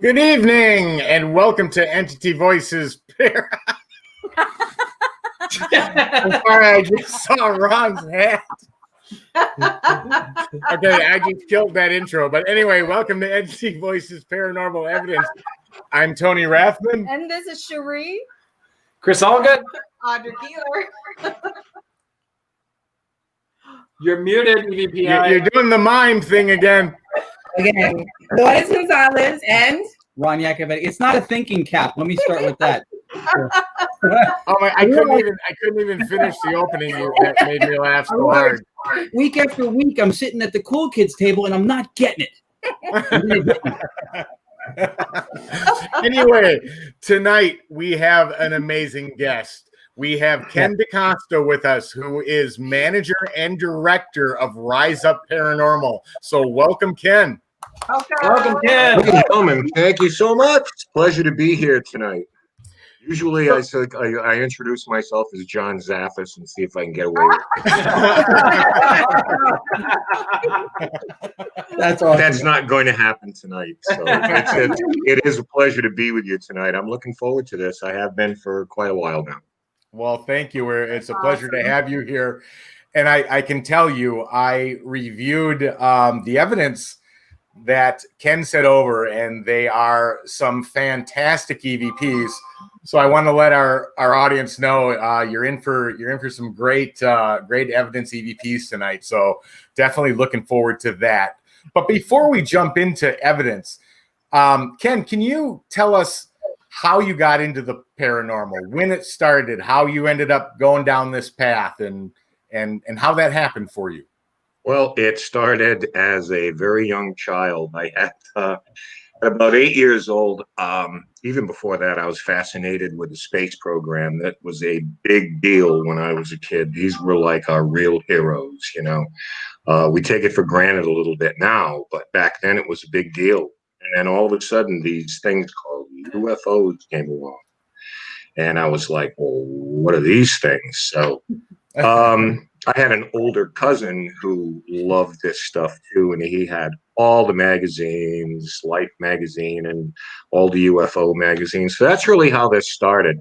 Good evening, and welcome to Entity Voices Paranormal. I'm sorry, I just saw Ron's hat. Okay, I just killed that intro. But anyway, welcome to Entity Voices Paranormal Evidence. I'm Tony Rathman. And this is Cherie. Chris Allgood. Audrey Keeler. You're muted, EVPI. You're doing the mime thing again. Again, Lourdes Gonzalez and Ron Yakovic. It's not a thinking cap. Let me start with that. Oh my! I couldn't even finish the opening. That made me laugh so hard. Week after week, I'm sitting at the cool kids table and I'm not getting it. Anyway, tonight we have an amazing guest. We have Ken DeCosta with us, who is manager and director of Riseup Paranormal. So welcome, Ken. okay. Welcome, Ken. Ladies and gentlemen, thank you so much. It's a pleasure to be here tonight. Usually I introduce myself as John Zaffis and see if I can get away with it. That's awesome. That's not going to happen tonight. So it is a pleasure to be with you tonight. I'm looking forward to this. I have been for quite a while now. Well, thank you. It's a pleasure to have you here. And I can tell you, I reviewed the evidence that Ken sent over, and they are some fantastic EVPs. So I want to let our audience know you're in for some great evidence EVPs tonight. So definitely looking forward to that. But before we jump into evidence, Ken, can you tell us how you got into the paranormal, when it started, how you ended up going down this path, and how that happened for you? Well, it started as a very young child. I had about 8 years old. Even before that, I was fascinated with the space program. That was a big deal when I was a kid. These were like our real heroes, you know. We take it for granted a little bit now, but back then it was a big deal. And then all of a sudden, these things called UFOs came along. And I was like, well, what are these things? So I had an older cousin who loved this stuff too, and he had all the magazines, Life magazine, and all the UFO magazines. So that's really how this started.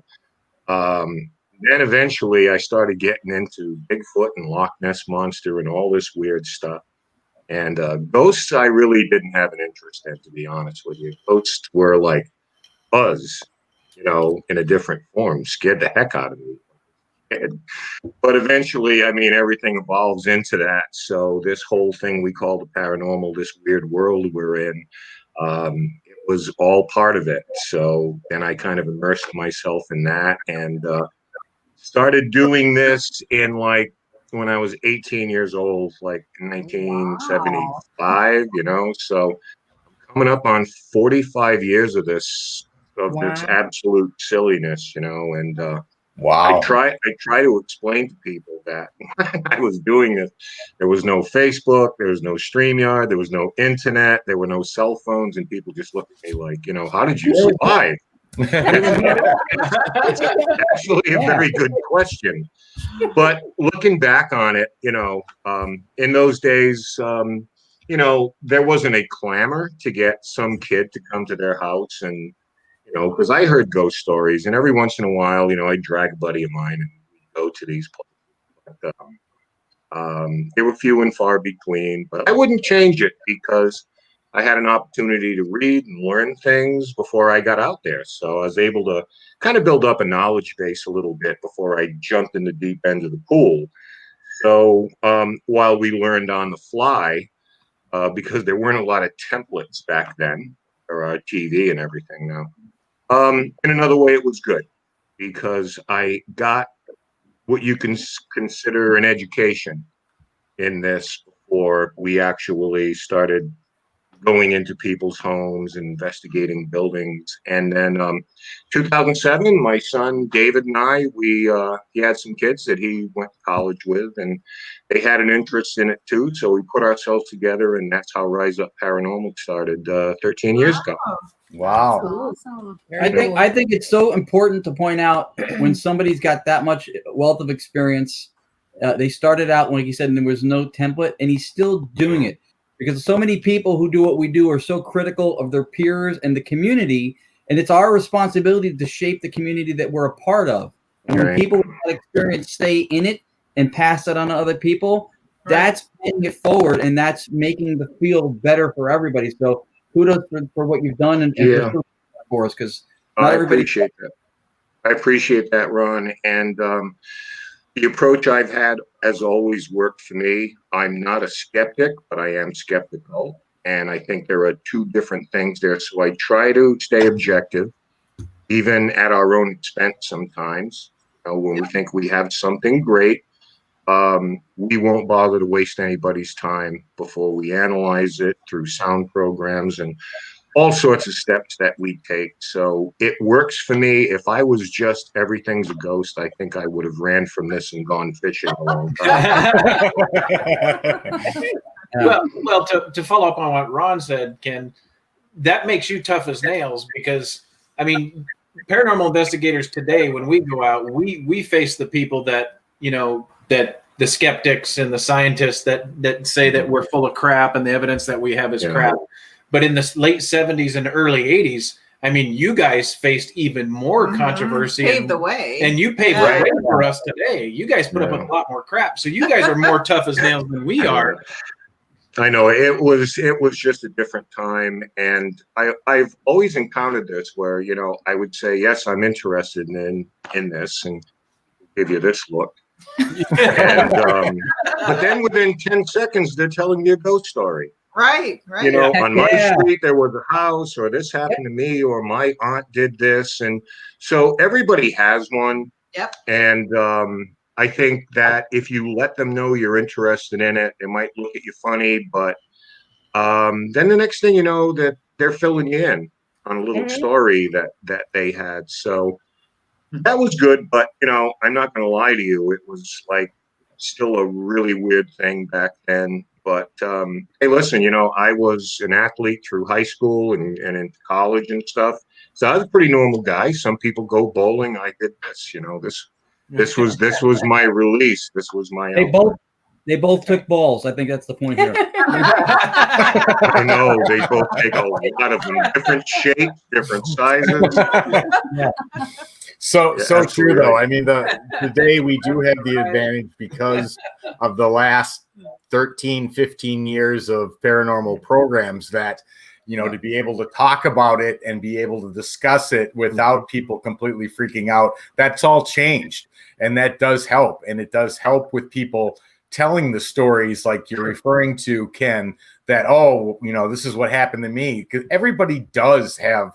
Then eventually I started getting into Bigfoot and Loch Ness Monster and all this weird stuff. And ghosts I really didn't have an interest in, to be honest with you. Ghosts were like Buzz, you know, in a different form, scared the heck out of me. But eventually, I mean, everything evolves into that. So this whole thing we call the paranormal, this weird world we're in, it was all part of it. So then I kind of immersed myself in that and started doing this in like when I was 18 years old, like in 1975, you know. So I'm coming up on 45 years of this, this absolute silliness, you know, and Wow. I try to explain to people that when I was doing this, there was no Facebook, there was no StreamYard, there was no internet, there were no cell phones, and people just looked at me like, you know, how did you survive? It's actually a very good question. But looking back on it, you know, in those days, you know, there wasn't a clamor to get some kid to come to their house and, you know, because I heard ghost stories, and every once in a while, you know, I'd drag a buddy of mine and we'd go to these places. But, they were few and far between, but I wouldn't change it because I had an opportunity to read and learn things before I got out there. So I was able to kind of build up a knowledge base a little bit before I jumped in the deep end of the pool. So while we learned on the fly, because there weren't a lot of templates back then, or TV and everything now. In another way, it was good because I got what you can consider an education in this before we actually started going into people's homes and investigating buildings. And then 2007, my son David and I, he had some kids that he went to college with, and they had an interest in it too. So we put ourselves together, and that's how Riseup Paranormal started 13 years ago. Wow. Awesome. I think it's so important to point out when somebody's got that much wealth of experience. They started out, like you said, and there was no template, and he's still doing it. because so many people who do what we do are so critical of their peers and the community, and it's our responsibility to shape the community that we're a part of. And when Right. people with that experience stay in it and pass it on to other people, that's paying it forward, and that's making the field better for everybody. So kudos for what you've done and for us, because I appreciate that. I appreciate that, Ron. And the approach I've had has always worked for me. I'm not a skeptic, but I am skeptical. And I think there are two different things there. So I try to stay objective, even at our own expense sometimes. When we think we have something great, we won't bother to waste anybody's time before we analyze it through sound programs and all sorts of steps that we take. So it works for me. If I was just everything's a ghost, I think I would have ran from this and gone fishing a long time. Well, to follow up on what Ron said, Ken, that makes you tough as nails, because I mean, paranormal investigators today, when we go out, we face the people that, that the skeptics and the scientists that say that we're full of crap and the evidence that we have is crap. But in the late 70s and early 80s, I mean, you guys faced even more controversy. Paved the way. And you paved the way for us today. You guys put up with a lot more crap. So you guys are more tough as nails than we are. I know it was just a different time. And I've always encountered this where, I would say, yes, I'm interested in this, and give you this look. And, but then within 10 seconds, they're telling me a ghost story. Right. On my street, there was a house, or this happened to me, or my aunt did this. And so everybody has one. Yep. And I think that if you let them know you're interested in it, they might look at you funny. But then the next thing you know, that they're filling you in on a little story that they had. So that was good. But, I'm not going to lie to you. It was like still a really weird thing back then. But hey, listen, I was an athlete through high school and into college and stuff. So I was a pretty normal guy. Some people go bowling. I did this. This was my release. This was my. They both took balls. I think that's the point here. I know they both take a lot of them, different shapes, different sizes. So true, though. I mean, today we do have the advantage because of the last 13, 15 years of paranormal programs that, to be able to talk about it and be able to discuss it without people completely freaking out, that's all changed. And that does help. And it does help with people telling the stories like you're referring to, Ken, that, this is what happened to me. Because everybody does have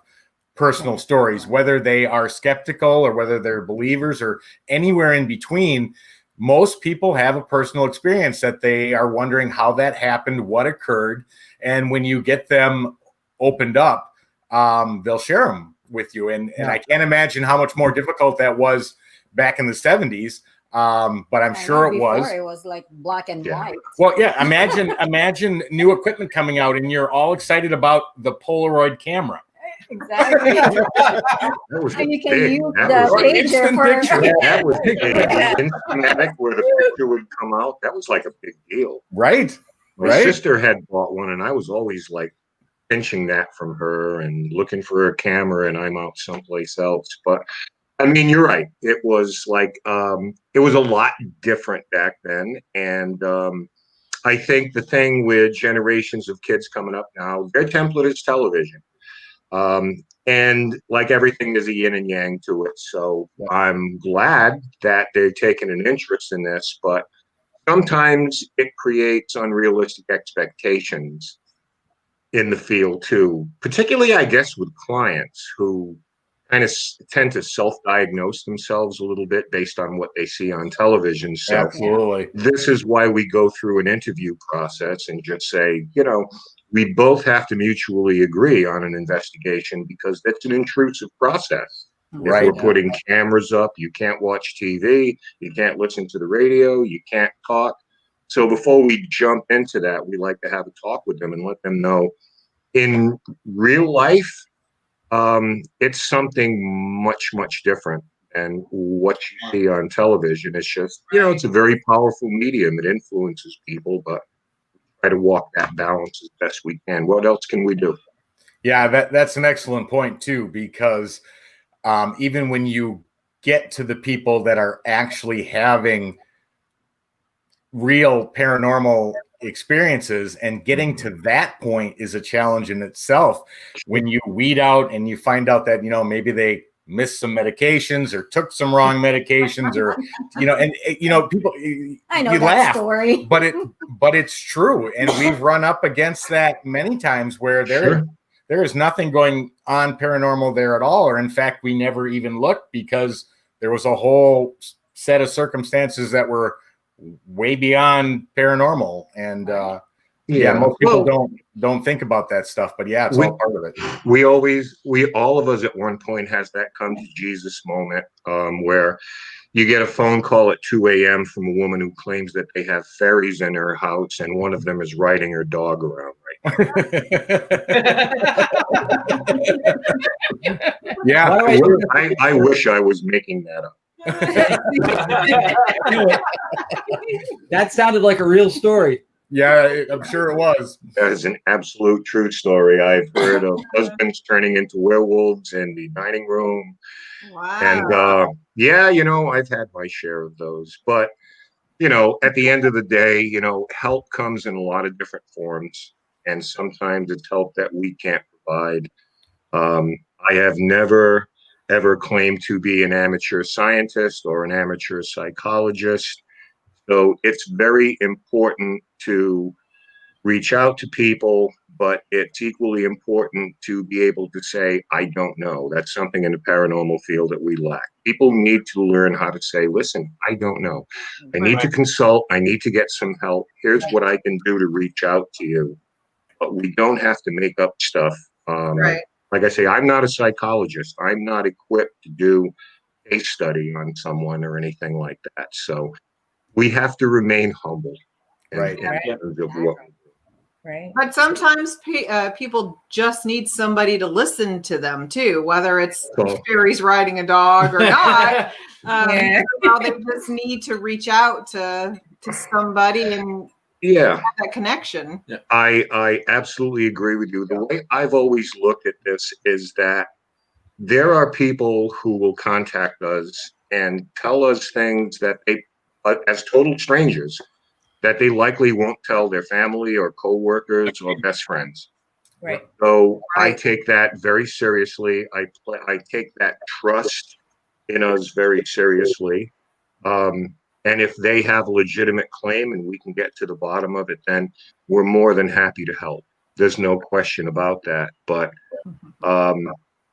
personal stories, whether they are skeptical or whether they're believers or anywhere in between. Most people have a personal experience that they are wondering how that happened, what occurred. And when you get them opened up, they'll share them with you. And I can't imagine how much more difficult that was back in the 70s. But I'm sure it was. It was like black and white. Well, yeah. Imagine new equipment coming out and you're all excited about the Polaroid camera. Exactly. And you can use the pager for that was Instamatic, where the picture would come out. That was like a big deal. Right. My sister had bought one, and I was always like pinching that from her and looking for her camera, and I'm out someplace else. But I mean, you're right. It was like it was a lot different back then. And I think the thing with generations of kids coming up now, their template is television. And like everything, there's a yin and yang to it. So I'm glad that they're taking an interest in this, but sometimes it creates unrealistic expectations in the field too, particularly, I guess, with clients who kind of tend to self-diagnose themselves a little bit based on what they see on television. So absolutely, this is why we go through an interview process and just say, we both have to mutually agree on an investigation, because that's an intrusive process. Right. If we're putting cameras up, you can't watch TV, you can't listen to the radio, you can't talk. So before we jump into that, we like to have a talk with them and let them know in real life, it's something much, much different than what you see on television. It's just, it's a very powerful medium. It influences people, but try to walk that balance as best we can. What else can we do? Yeah, that's an excellent point too, because even when you get to the people that are actually having real paranormal experiences, and getting to that point is a challenge in itself. When you weed out and you find out that, maybe they missed some medications or took some wrong medications, or, people, I know you that laugh, story. but it's true. And we've run up against that many times where there is nothing going on paranormal there at all. Or in fact, we never even looked because there was a whole set of circumstances that were way beyond paranormal. And most people don't think about that stuff, but it's all part of it. We all of us at one point has that come to Jesus moment, where you get a phone call at 2 a.m. from a woman who claims that they have fairies in her house, and one of them is riding her dog around right now. Yeah, I wish I was making that up. That sounded like a real story. Yeah, I'm sure it was. That is an absolute true story. I've heard of husbands turning into werewolves in the dining room. Wow. And I've had my share of those. But, at the end of the day, help comes in a lot of different forms. And sometimes it's help that we can't provide. I have never, ever claimed to be an amateur scientist or an amateur psychologist. So it's very important to reach out to people, but it's equally important to be able to say, I don't know. That's something in the paranormal field that we lack. People need to learn how to say, listen, I don't know. I need to consult. I need to get some help. Here's what I can do to reach out to you. But we don't have to make up stuff. Like I say, I'm not a psychologist. I'm not equipped to do a study on someone or anything like that. So we have to remain humble. Right. Right. But sometimes people just need somebody to listen to them too, whether it's fairies riding a dog or not. They just need to reach out to somebody and have that connection. I absolutely agree with you. The way I've always looked at this is that there are people who will contact us and tell us things that they, as total strangers, that they likely won't tell their family or coworkers or best friends. Right. So I take that very seriously. I take that trust in us very seriously. And if they have a legitimate claim and we can get to the bottom of it, then we're more than happy to help. There's no question about that. But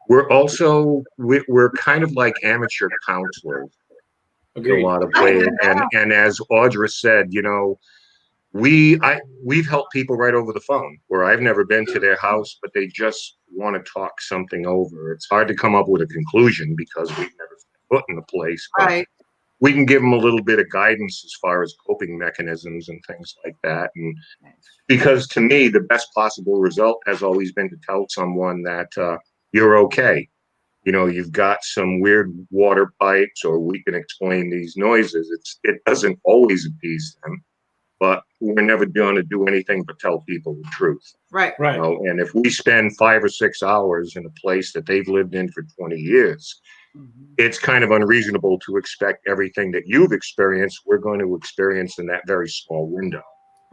we're also, we're kind of like amateur counselors. Agreed. In a lot of ways. And as Audra said, we've helped people right over the phone where I've never been to their house, but they just want to talk something over. It's hard to come up with a conclusion because we've never put in the place. But we can give them a little bit of guidance as far as coping mechanisms and things like that. And because to me, the best possible result has always been to tell someone that you're okay. You've got some weird water pipes, or we can explain these noises. It doesn't always appease them, but we're never going to do anything but tell people the truth. Right. And if we spend 5 or 6 hours in a place that they've lived in for 20 years, it's kind of unreasonable to expect everything that you've experienced, we're going to experience in that very small window.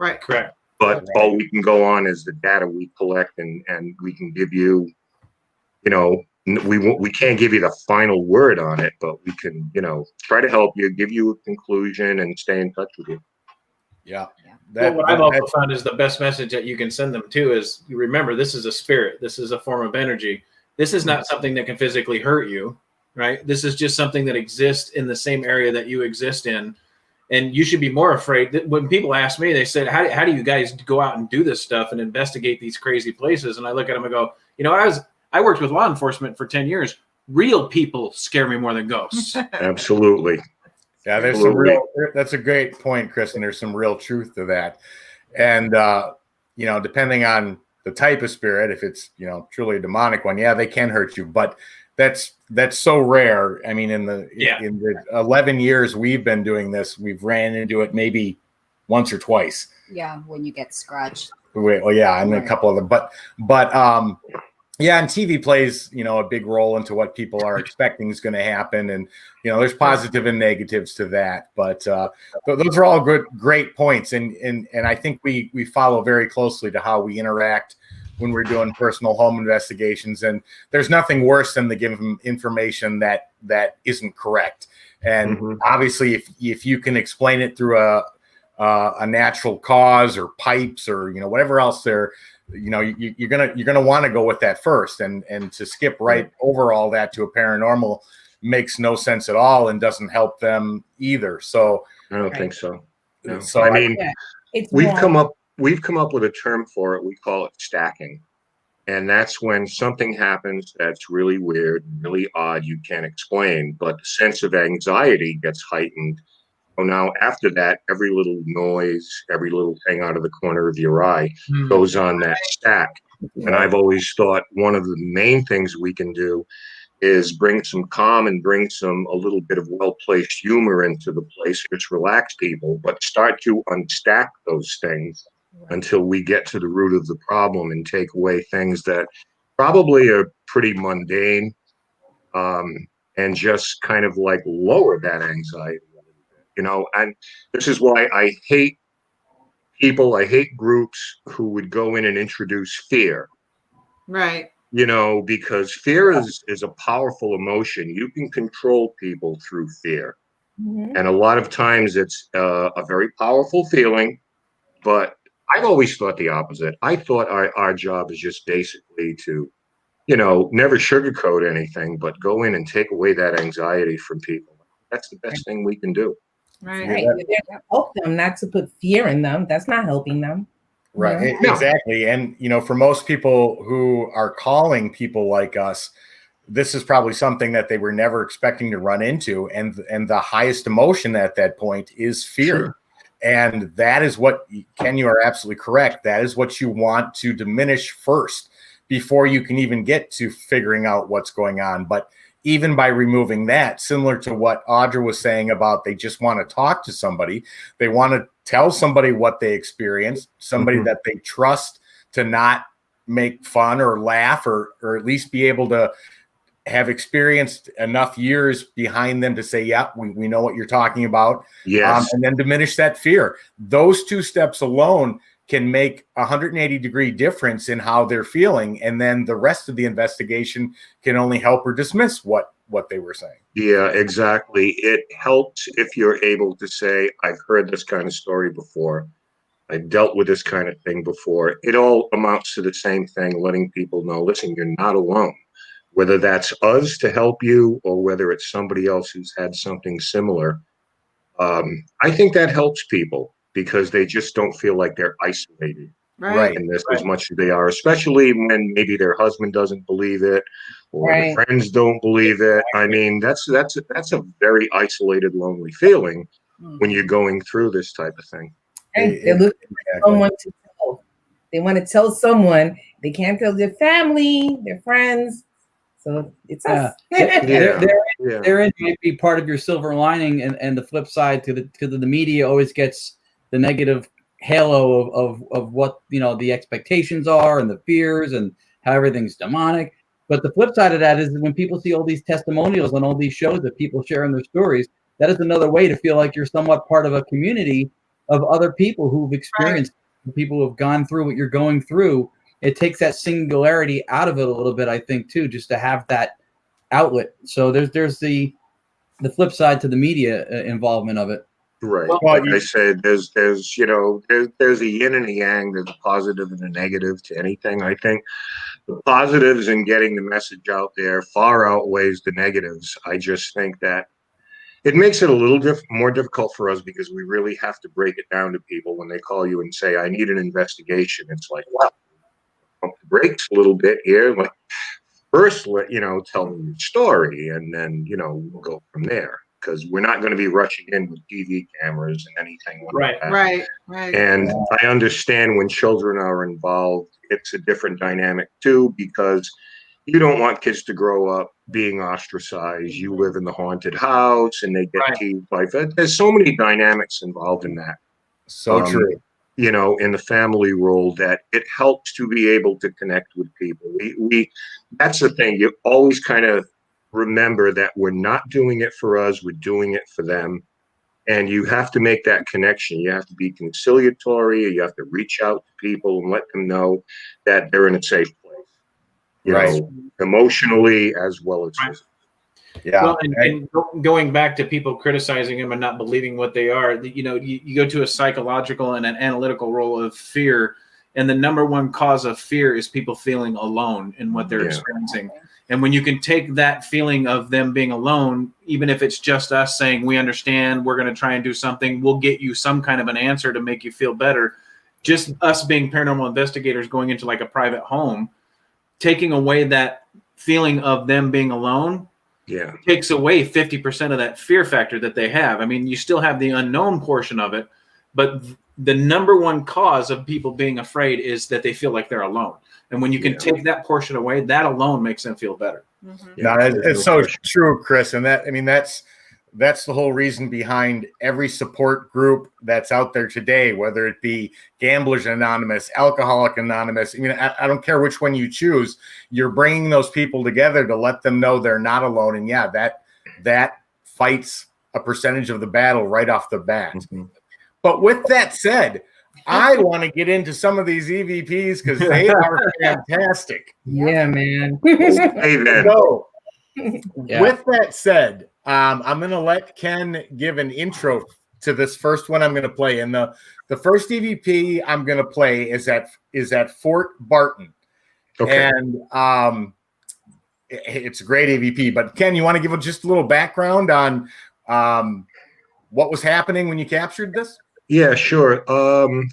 Right. Correct. But all we can go on is the data we collect, and we can give you, we can't give you the final word on it, but we can, try to help you, give you a conclusion, and stay in touch with you. Yeah. What I've also found is the best message that you can send them too is, you remember, this is a spirit. This is a form of energy. This is not something that can physically hurt you, right? This is just something that exists in the same area that you exist in. And you should be more afraid. When people ask me, they said, how do you guys go out and do this stuff and investigate these crazy places? And I look at them and go, I worked with law enforcement for 10 years. Real people scare me more than ghosts. Absolutely. Yeah, that's a great point, Chris, and there's some real truth to that. And, depending on the type of spirit, if it's, truly a demonic one, they can hurt you, but that's so rare. I mean, in the 11 years we've been doing this, we've ran into it maybe once or twice. Yeah, when you get scratched. Well, yeah, and a couple of them, but yeah, and TV plays, a big role into what people are expecting is going to happen, and there's positive and negatives to that. But those are all great points, and I think we follow very closely to how we interact when we're doing personal home investigations. And there's nothing worse than to give them information that isn't correct. And obviously, if you can explain it through a natural cause or pipes or whatever else there. You're gonna want to go with that first, and to skip right over all that to a paranormal makes no sense at all and doesn't help them either. So I don't think so. No. So I mean, we've come wrong. up with a term for it. We call it stacking, and that's when something happens that's really weird, really odd, you can't explain, but the sense of anxiety gets heightened. So now after that, every little noise, every little thing out of the corner of your eye goes on that stack. And I've always thought one of the main things we can do is bring some calm and bring a little bit of well-placed humor into the place, which relax people, but start to unstack those things until we get to the root of the problem and take away things that probably are pretty mundane, and just kind of like lower that anxiety. And this is why I hate groups who would go in and introduce fear. Right. Because fear is a powerful emotion. You can control people through fear. And a lot of times it's a very powerful feeling, but I've always thought the opposite. I thought our job is just basically to, never sugarcoat anything, but go in and take away that anxiety from people. That's the best thing we can do. Right. You're there to help them, not to put fear in them. That's not helping them. Right. Exactly. And, for most people who are calling people like us, this is probably something that they were never expecting to run into. And the highest emotion at that point is fear. Sure. And that is what, Ken, you are absolutely correct. That is what you want to diminish first before you can even get to figuring out what's going on. But even by removing that, similar to what Audra was saying about they just want to talk to somebody, they want to tell somebody what they experienced, somebody that they trust to not make fun or laugh or at least be able to have experienced enough years behind them to say, yeah, we know what you're talking about. Yes. And then diminish that fear. Those two steps alone can make a 180-degree difference in how they're feeling. And then the rest of the investigation can only help or dismiss what they were saying. Yeah, exactly. It helps if you're able to say, I've heard this kind of story before. I've dealt with this kind of thing before. It all amounts to the same thing, letting people know, listen, you're not alone. Whether that's us to help you or whether it's somebody else who's had something similar. I think that helps people because they just don't feel like they're isolated in this as much as they are, especially when maybe their husband doesn't believe it or their friends don't believe it. I mean, that's a very isolated, lonely feeling when you're going through this type of thing. They're looking for someone to tell. They want to tell someone. They can't tell their family, their friends. So it's us. Therein might be part of your silver lining, and the flip side to the media always gets the negative halo of what the expectations are and the fears and how everything's demonic. But the flip side of that is when people see all these testimonials on all these shows that people share in their stories, that is another way to feel like you're somewhat part of a community of other people who've experienced, people who have gone through what you're going through. It takes that singularity out of it a little bit, I think, too, just to have that outlet. So there's the flip side to the media involvement of it. Right. Well, like I said, there's a yin and a yang. There's a positive and a negative to anything. I think the positives in getting the message out there far outweighs the negatives. I just think that it makes it a little more difficult for us because we really have to break it down to people when they call you and say, I need an investigation. It's like, wow. Pump the brakes a little bit here. Like, first, tell them your story, and then we'll go from there. Because we're not going to be rushing in with TV cameras and anything like that. Right. And I understand when children are involved, it's a different dynamic too, because you don't want kids to grow up being ostracized. You live in the haunted house, and they get teased by. There's so many dynamics involved in that. So true. You know, in the family role, that it helps to be able to connect with people. We that's the thing. You always kind of remember that we're not doing it for us, we're doing it for them. And you have to make that connection. You have to be conciliatory. You have to reach out to people and let them know that they're in a safe place, you know, emotionally as well as physically. Yeah. Well, and going back to people criticizing them and not believing what they are, you know, you go to a psychological and an analytical role of fear, and the number one cause of fear is people feeling alone in what they're experiencing. And when you can take that feeling of them being alone, even if it's just us saying, we understand, we're going to try and do something, we'll get you some kind of an answer to make you feel better. Just us being paranormal investigators going into like a private home, taking away that feeling of them being alone, takes away 50% of that fear factor that they have. I mean, you still have the unknown portion of it, but the number one cause of people being afraid is that they feel like they're alone. And when you can take that portion away, that alone makes them feel better. No, it's so true, Chris. And that, I mean, that's the whole reason behind every support group that's out there today, whether it be Gamblers Anonymous, Alcoholic Anonymous. I mean, I don't care which one you choose. You're bringing those people together to let them know they're not alone. And yeah, that fights a percentage of the battle right off the bat. But with that said, I want to get into some of these EVPs because they are fantastic. Yeah, man. So, with that said, I'm going to let Ken give an intro to this first one I'm going to play. And the first EVP I'm going to play is at Fort Barton. Okay. And it's a great EVP. But Ken, you want to give just a little background on what was happening when you captured this? Yeah, sure.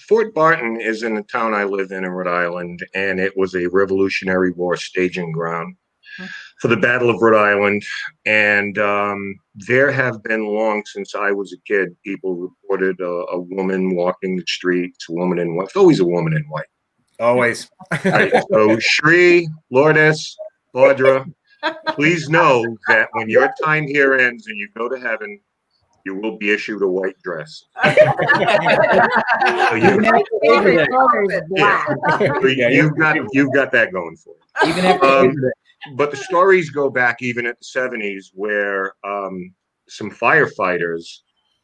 Fort Barton is in the town I live in Rhode Island, and it was a Revolutionary War staging ground for the Battle of Rhode Island. And there have been long since I was a kid, people reported a woman walking the streets, a woman in white. It's always a woman in white. Always. Right. So Shri, Lourdes, Audra, please know that when your time here ends and you go to heaven, you will be issued a white dress. So you've got that going for you. Even after but the stories go back even at the 70s, where some firefighters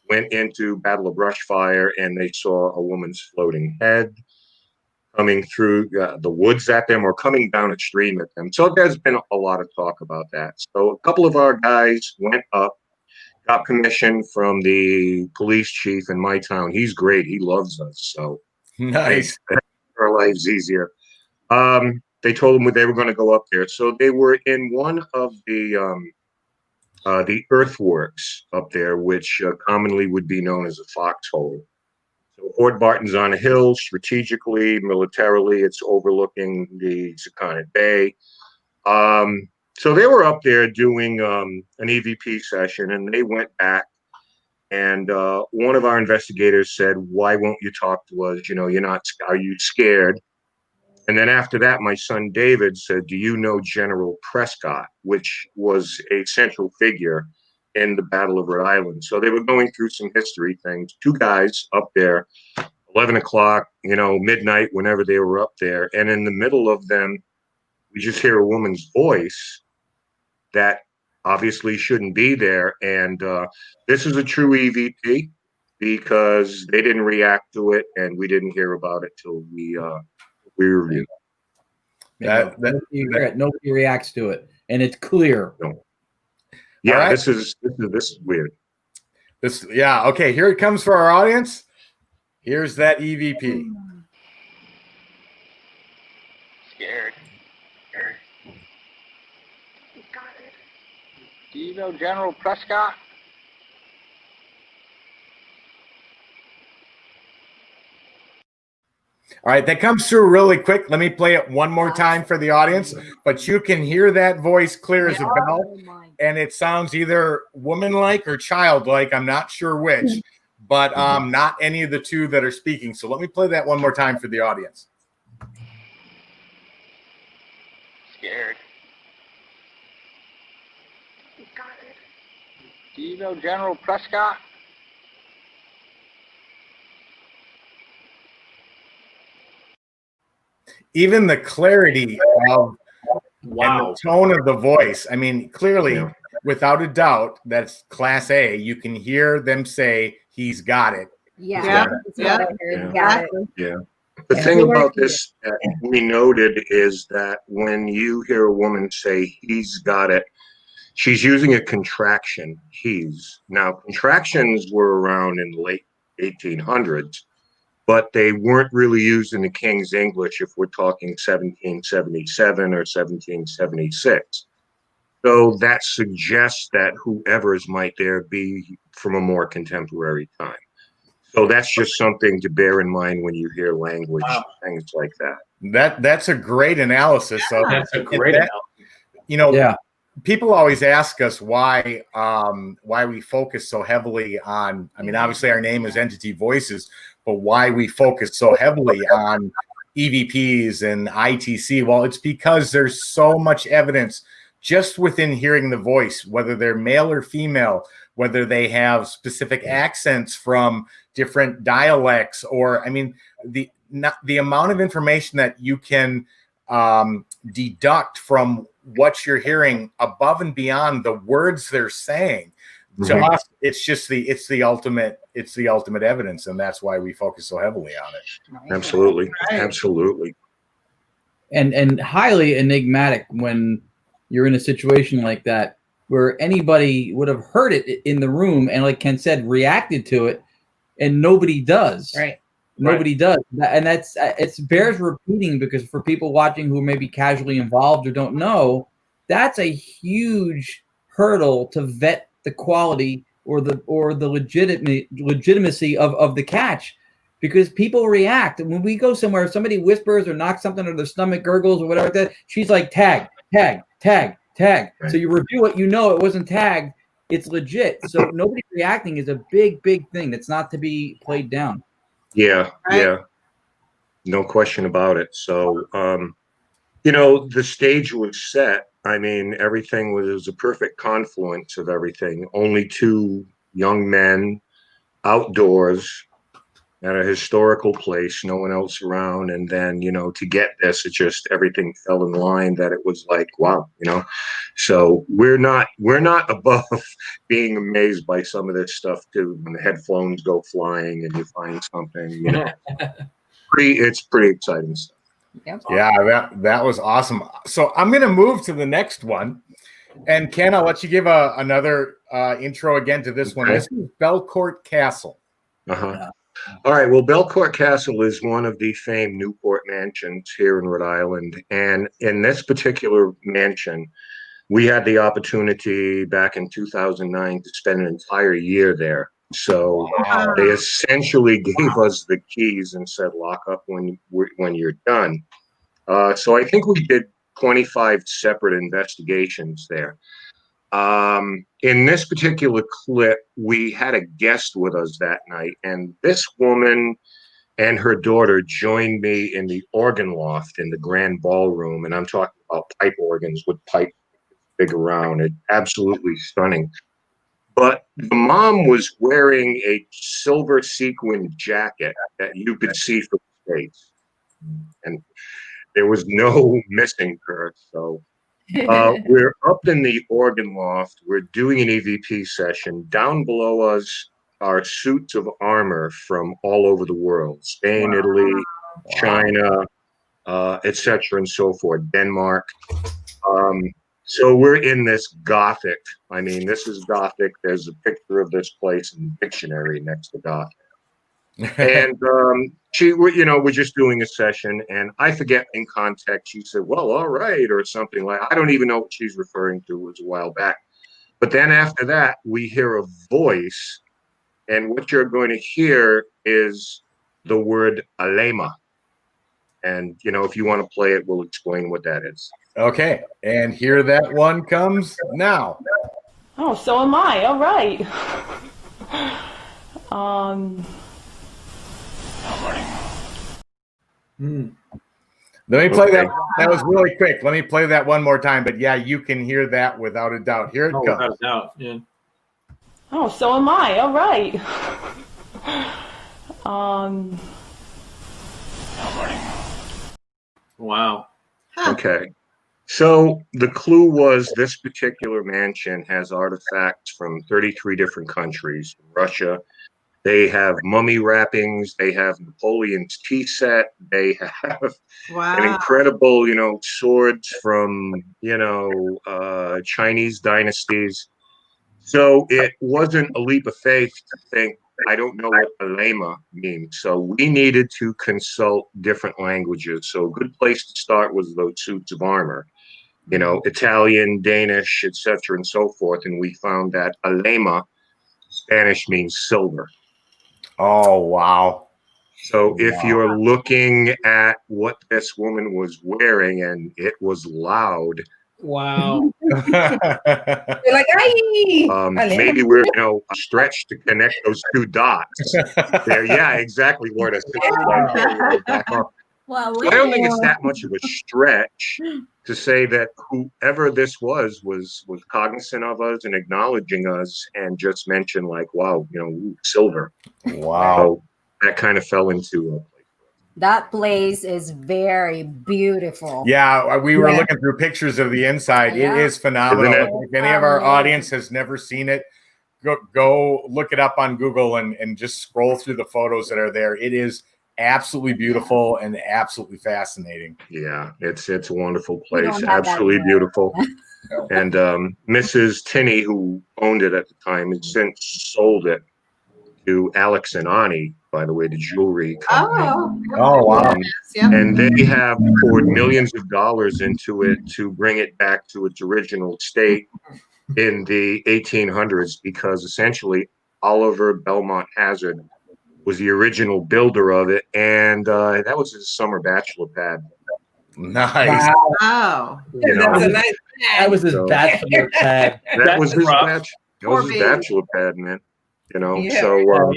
went into Battle of Brushfire and they saw a woman's floating head coming through the woods at them or coming down a stream at them. So there's been a lot of talk about that. So a couple of our guys went up, got permission from the police chief in my town. He's great. He loves us. So nice. Our lives easier. They told them they were going to go up there. So they were in one of the earthworks up there, which commonly would be known as a foxhole. So Fort Barton's on a hill, strategically, militarily, it's overlooking the Sakonnet Bay. So they were up there doing an EVP session, and they went back. And one of our investigators said, "Why won't you talk to us? You know, are you scared?" And then after that, my son David said, "Do you know General Prescott?" which was a central figure in the Battle of Rhode Island. So they were going through some history things. Two guys up there, 11 o'clock, midnight, whenever they were up there. And in the middle of them, we just hear a woman's voice that obviously shouldn't be there. And this is a true EVP because they didn't react to it and we didn't hear about it till we reviewed. Nobody reacts to it, and it's clear. No. Yeah, right. This is weird. Okay, here it comes for our audience. Here's that EVP. Scared. Do you know General Prescott? All right, that comes through really quick. Let me play it one more time for the audience, but you can hear that voice clear as a bell, and it sounds either woman-like or childlike. I'm not sure which, but not any of the two that are speaking. So let me play that one more time for the audience. Scared. Do you know General Prescott? even the clarity of and the tone of the voice. I mean, clearly, without a doubt, that's Class A. You can hear them say, "He's got it." Yeah. Yeah. The thing about this that we noted is that when you hear a woman say, "He's got it," she's using a contraction, he's. Now, contractions were around in the late 1800s, but they weren't really used in the King's English if we're talking 1777 or 1776. So that suggests that whoever's might there be from a more contemporary time. So that's just something to bear in mind when you hear language, things like that. That's a great analysis. So That's a great analysis. You know, people always ask us why we focus so heavily on, I mean, obviously our name is Entity Voices, but why we focus so heavily on EVPs and ITC. Well, it's because there's so much evidence just within hearing the voice, whether they're male or female, whether they have specific accents from different dialects, or, I mean, the amount of information that you can deduct from what you're hearing above and beyond the words they're saying. To us, it's just the ultimate evidence, and that's why we focus so heavily on it. Absolutely. Absolutely. And highly enigmatic when you're in a situation like that where anybody would have heard it in the room and, like Ken said, reacted to it, and nobody does. Right. Nobody does. And that's it bears repeating, because for people watching who may be casually involved or don't know, that's a huge hurdle to vet the quality or the legitimacy of the catch, because people react. And when we go somewhere, if somebody whispers or knocks something or their stomach gurgles or whatever like that, she's like, tag, tag, tag, tag. Right. So you review it, you know it wasn't tagged, it's legit. So nobody reacting is a big, big thing that's not to be played down. Yeah, yeah. No question about it. So, you know, the stage was set. I mean, everything was a perfect confluence of everything. Only two young men outdoors at a historical place, no one else around. And then, you know, to get this, it just, everything fell in line that it was like, wow, you know. So we're not above being amazed by some of this stuff too. When the headphones go flying and you find something, you know, it's pretty exciting stuff. Yeah, that was awesome. So I'm going to move to the next one. And Ken, I'll let you give another intro again to this one. This is Belcourt Castle. All right. Well, Belcourt Castle is one of the famed Newport mansions here in Rhode Island. And in this particular mansion, we had the opportunity back in 2009 to spend an entire year there. So they essentially gave us the keys and said, lock up when you're done. So I think we did 25 separate investigations there. In this particular clip, we had a guest with us that night, and this woman and her daughter joined me in the organ loft in the grand ballroom, and I'm talking about pipe organs with pipe big around it, absolutely stunning. But the mom was wearing a silver sequin jacket that you could see from space, and there was no missing her. So we're up in the organ loft. We're doing an EVP session. Down below us are suits of armor from all over the world: Spain, Italy, China, etc., and so forth. Denmark. So we're in this Gothic. I mean, this is Gothic. There's a picture of this place in the dictionary next to Gothic. And we're just doing a session, and I forget in context, she said, well, all right, or something like, I don't even know what she's referring to. It was a while back. But then after that, we hear a voice, and what you're going to hear is the word alema. And, you know, if you want to play it, we'll explain what that is. Okay, and here that one comes now. Oh, so am I. All right. Let me play that. That was really quick. Let me play that one more time. But yeah, you can hear that without a doubt. Here it comes. Without a doubt. Yeah. Oh, so am I. All right. Wow. Huh. Okay. So the clue was this particular mansion has artifacts from 33 different countries. Russia, they have mummy wrappings, they have Napoleon's tea set, they have an Wow. incredible, swords from, Chinese dynasties. So it wasn't a leap of faith to think, I don't know what Alema means. So we needed to consult different languages. So a good place to start was those suits of armor, Italian, Danish, etc., and so forth. And we found that Alema, Spanish, means silver. Oh, wow. So if you're looking at what this woman was wearing, and it was loud. Wow. They're like, maybe we're stretched to connect those two dots there. Yeah, exactly, Lord. Back off. Well, So I don't think it's that much of a stretch to say that whoever this was cognizant of us and acknowledging us, and just mentioned like, wow, silver. Wow. So that kind of fell into that place is very beautiful. Yeah, we were looking through pictures of the inside. Yeah. It is phenomenal. Isn't it? If any of our audience has never seen it, go look it up on Google and just scroll through the photos that are there. It is absolutely beautiful and absolutely fascinating. Yeah, it's a wonderful place. Absolutely beautiful. And Mrs. Tinney, who owned it at the time, has since sold it to Alex and Ani, by the way, the jewelry company. Oh, wow. And they have poured millions of dollars into it to bring it back to its original state in the 1800s, because essentially Oliver Belmont Hazard was the original builder of it, and that was his summer bachelor pad. Nice. Wow. That's a nice pad. That was his bachelor pad. That was his rough. bachelor pad, man. Yeah. So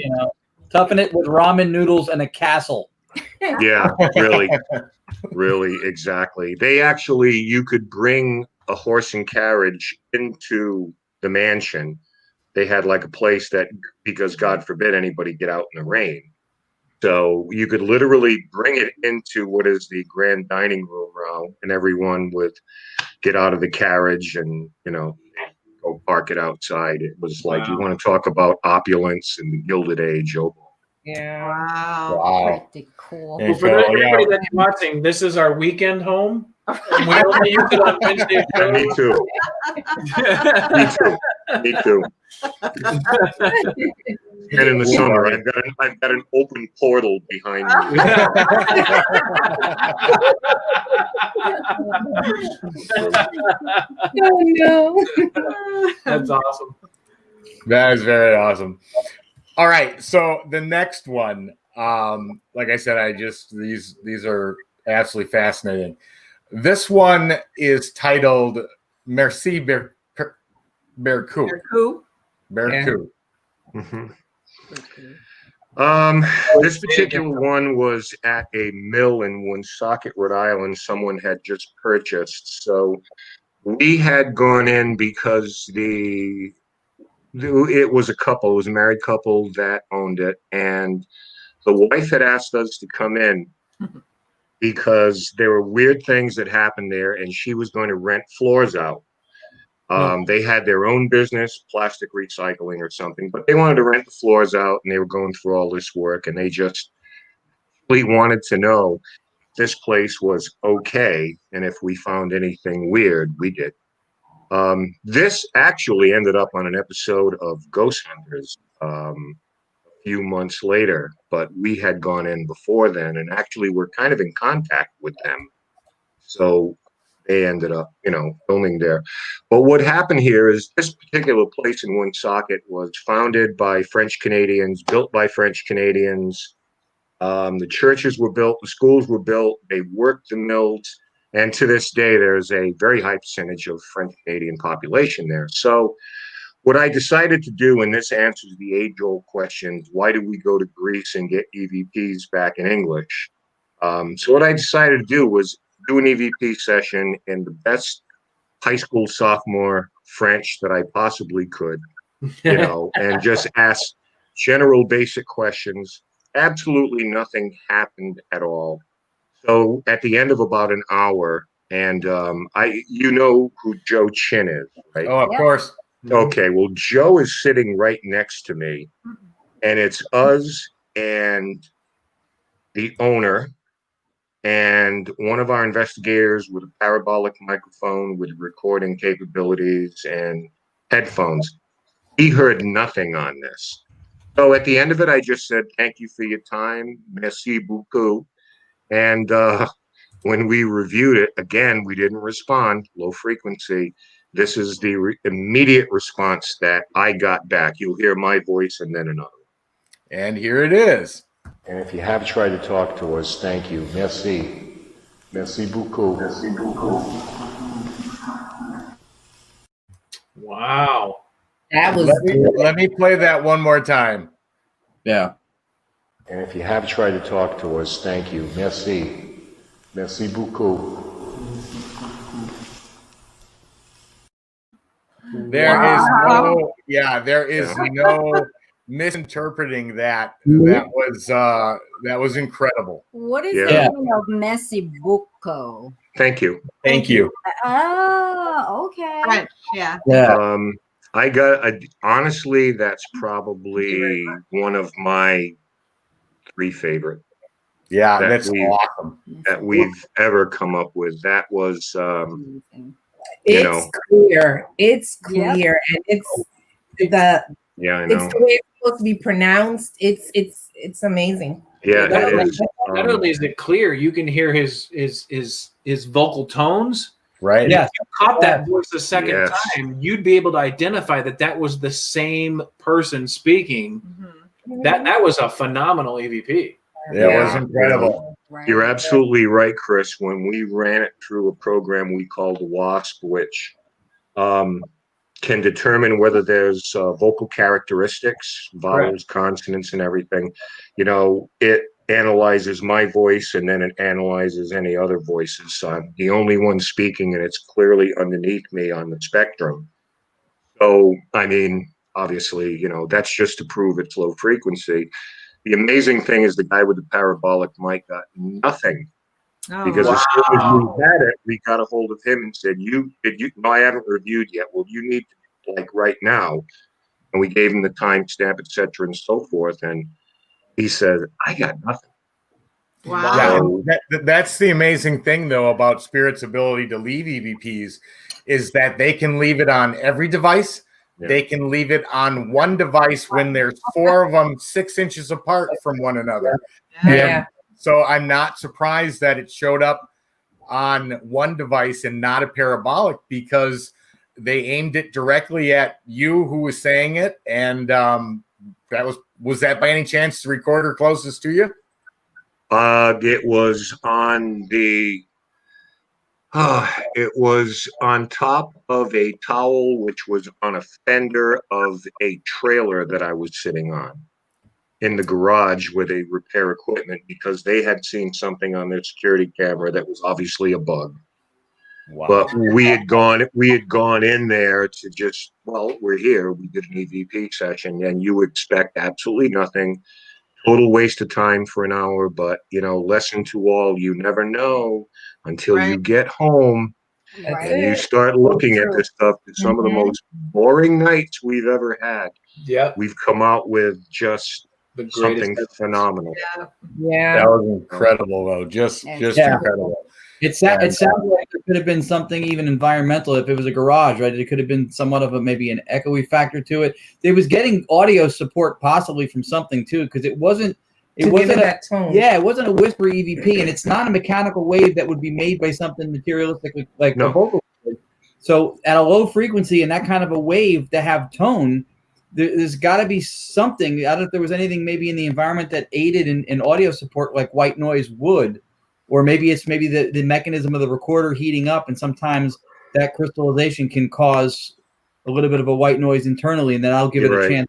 Toughen it with ramen noodles and a castle. yeah, really, exactly. You could bring a horse and carriage into the mansion. They had like a place that, because God forbid anybody get out in the rain. So you could literally bring it into what is the grand dining room now, and everyone would get out of the carriage and, go park it outside. It was like, you want to talk about opulence in the Gilded Age. Yeah. Wow. Pretty cool. And For everybody that's watching, this is our weekend home. And we only use it on Wednesday. And me too. Me too. And in the summer, I've got an open portal behind me. Oh no. That's awesome. That is very awesome. All right, so the next one, like I said, these are absolutely fascinating. This one is titled Merci Bercou. Bercou. Mm-hmm. This particular one was at a mill in Woonsocket, Rhode Island. Someone had just purchased. So we had gone in because it was a married couple that owned it. And the wife had asked us to come in because there were weird things that happened there, and she was going to rent floors out. They had their own business, plastic recycling or something, but they wanted to rent the floors out, and they were going through all this work, and they just really wanted to know if this place was okay, and if we found anything weird. We did. This actually ended up on an episode of Ghost Hunters a few months later, but we had gone in before then, and actually were kind of in contact with them. So they ended up, filming there. But what happened here is this particular place in Woonsocket was founded by French Canadians, built by French Canadians. The churches were built, the schools were built, they worked the mills, and to this day, there's a very high percentage of French Canadian population there. So what I decided to do, and this answers the age-old question, why did we go to Greece and get EVPs back in English? So what I decided to do was do an EVP session in the best high school sophomore French that I possibly could, and just ask general basic questions. Absolutely nothing happened at all. So at the end of about an hour, and you know who Joe Chin is, right? Oh, of course. Okay, well, Joe is sitting right next to me, and it's us and the owner and one of our investigators with a parabolic microphone with recording capabilities and headphones. He heard nothing on this. So at the end of it, I just said, thank you for your time. Merci beaucoup. And when we reviewed it, again, we didn't respond, low frequency. This is the immediate response that I got back. You'll hear my voice and then another one. And here it is. And if you have tried to talk to us, thank you. Merci. Merci beaucoup. Merci beaucoup. Wow. That was Let me play that one more time. Yeah. And if you have tried to talk to us, thank you. Merci. Merci beaucoup. There is no misinterpreting that. That was incredible. What is Yeah. the meaning of messy bucco? Thank you. Thank you. Oh, okay. French, yeah. Yeah. Honestly, that's probably one of my 3 favorite Yeah, That that's we- awesome. that we've ever come up with. That was, it's clear. It's Yep. clear. And it's yeah, I it's know. the way it's supposed to be pronounced. It's amazing. Yeah, Not it is. Not only is it clear, you can hear his vocal tones. Right? Yeah. If you caught that voice the second Yes. time, you'd be able to identify that was the same person speaking. That was a phenomenal EVP. It was Yeah. incredible. Right. You're absolutely right, Chris. When we ran it through a program we called WASP, which can determine whether there's vocal characteristics, vowels, consonants, and everything, it analyzes my voice and then it analyzes any other voices. So I'm the only one speaking, and it's clearly underneath me on the spectrum. So, I mean, obviously, that's just to prove it's low frequency. The amazing thing is the guy with the parabolic mic got nothing, because as soon as we had it, we got a hold of him and said, no, I haven't reviewed yet. Well, you need to, like, right now. And we gave him the timestamp, et cetera, and so forth. And he said, I got nothing. Wow. Yeah, that's the amazing thing, though, about Spirit's ability to leave EVPs is that they can leave it on every device. Yeah. They can leave it on one device when there's 4 of them 6 inches apart from one another. Yeah. So I'm not surprised that it showed up on one device and not a parabolic, because they aimed it directly at you who was saying it. And was that by any chance the recorder closest to you? It was on it was on top of a towel, which was on a fender of a trailer that I was sitting on in the garage where they repair equipment, because they had seen something on their security camera that was obviously a bug. Wow. But we had gone in there to just, we're here. We did an EVP session, and you expect absolutely nothing. Total waste of time for an hour, but lesson to all, you never know until you get home and you start looking at this stuff. Some of the most boring nights we've ever had. Yeah. We've come out with just The something greatest. phenomenal. Yeah. That was incredible, though. Just incredible. It sounds like it could have been something even environmental if it was a garage, right? It could have been somewhat of maybe an echoey factor to it. It was getting audio support possibly from something too, because it wasn't that tone. Yeah, it wasn't a whisper EVP, and it's not a mechanical wave that would be made by something materialistic like the vocal. So at a low frequency and that kind of a wave to have tone, there's got to be something. I don't know if there was anything maybe in the environment that aided in audio support like white noise would. Or maybe it's the mechanism of the recorder heating up, and sometimes that crystallization can cause a little bit of a white noise internally, and then I'll give it a chance.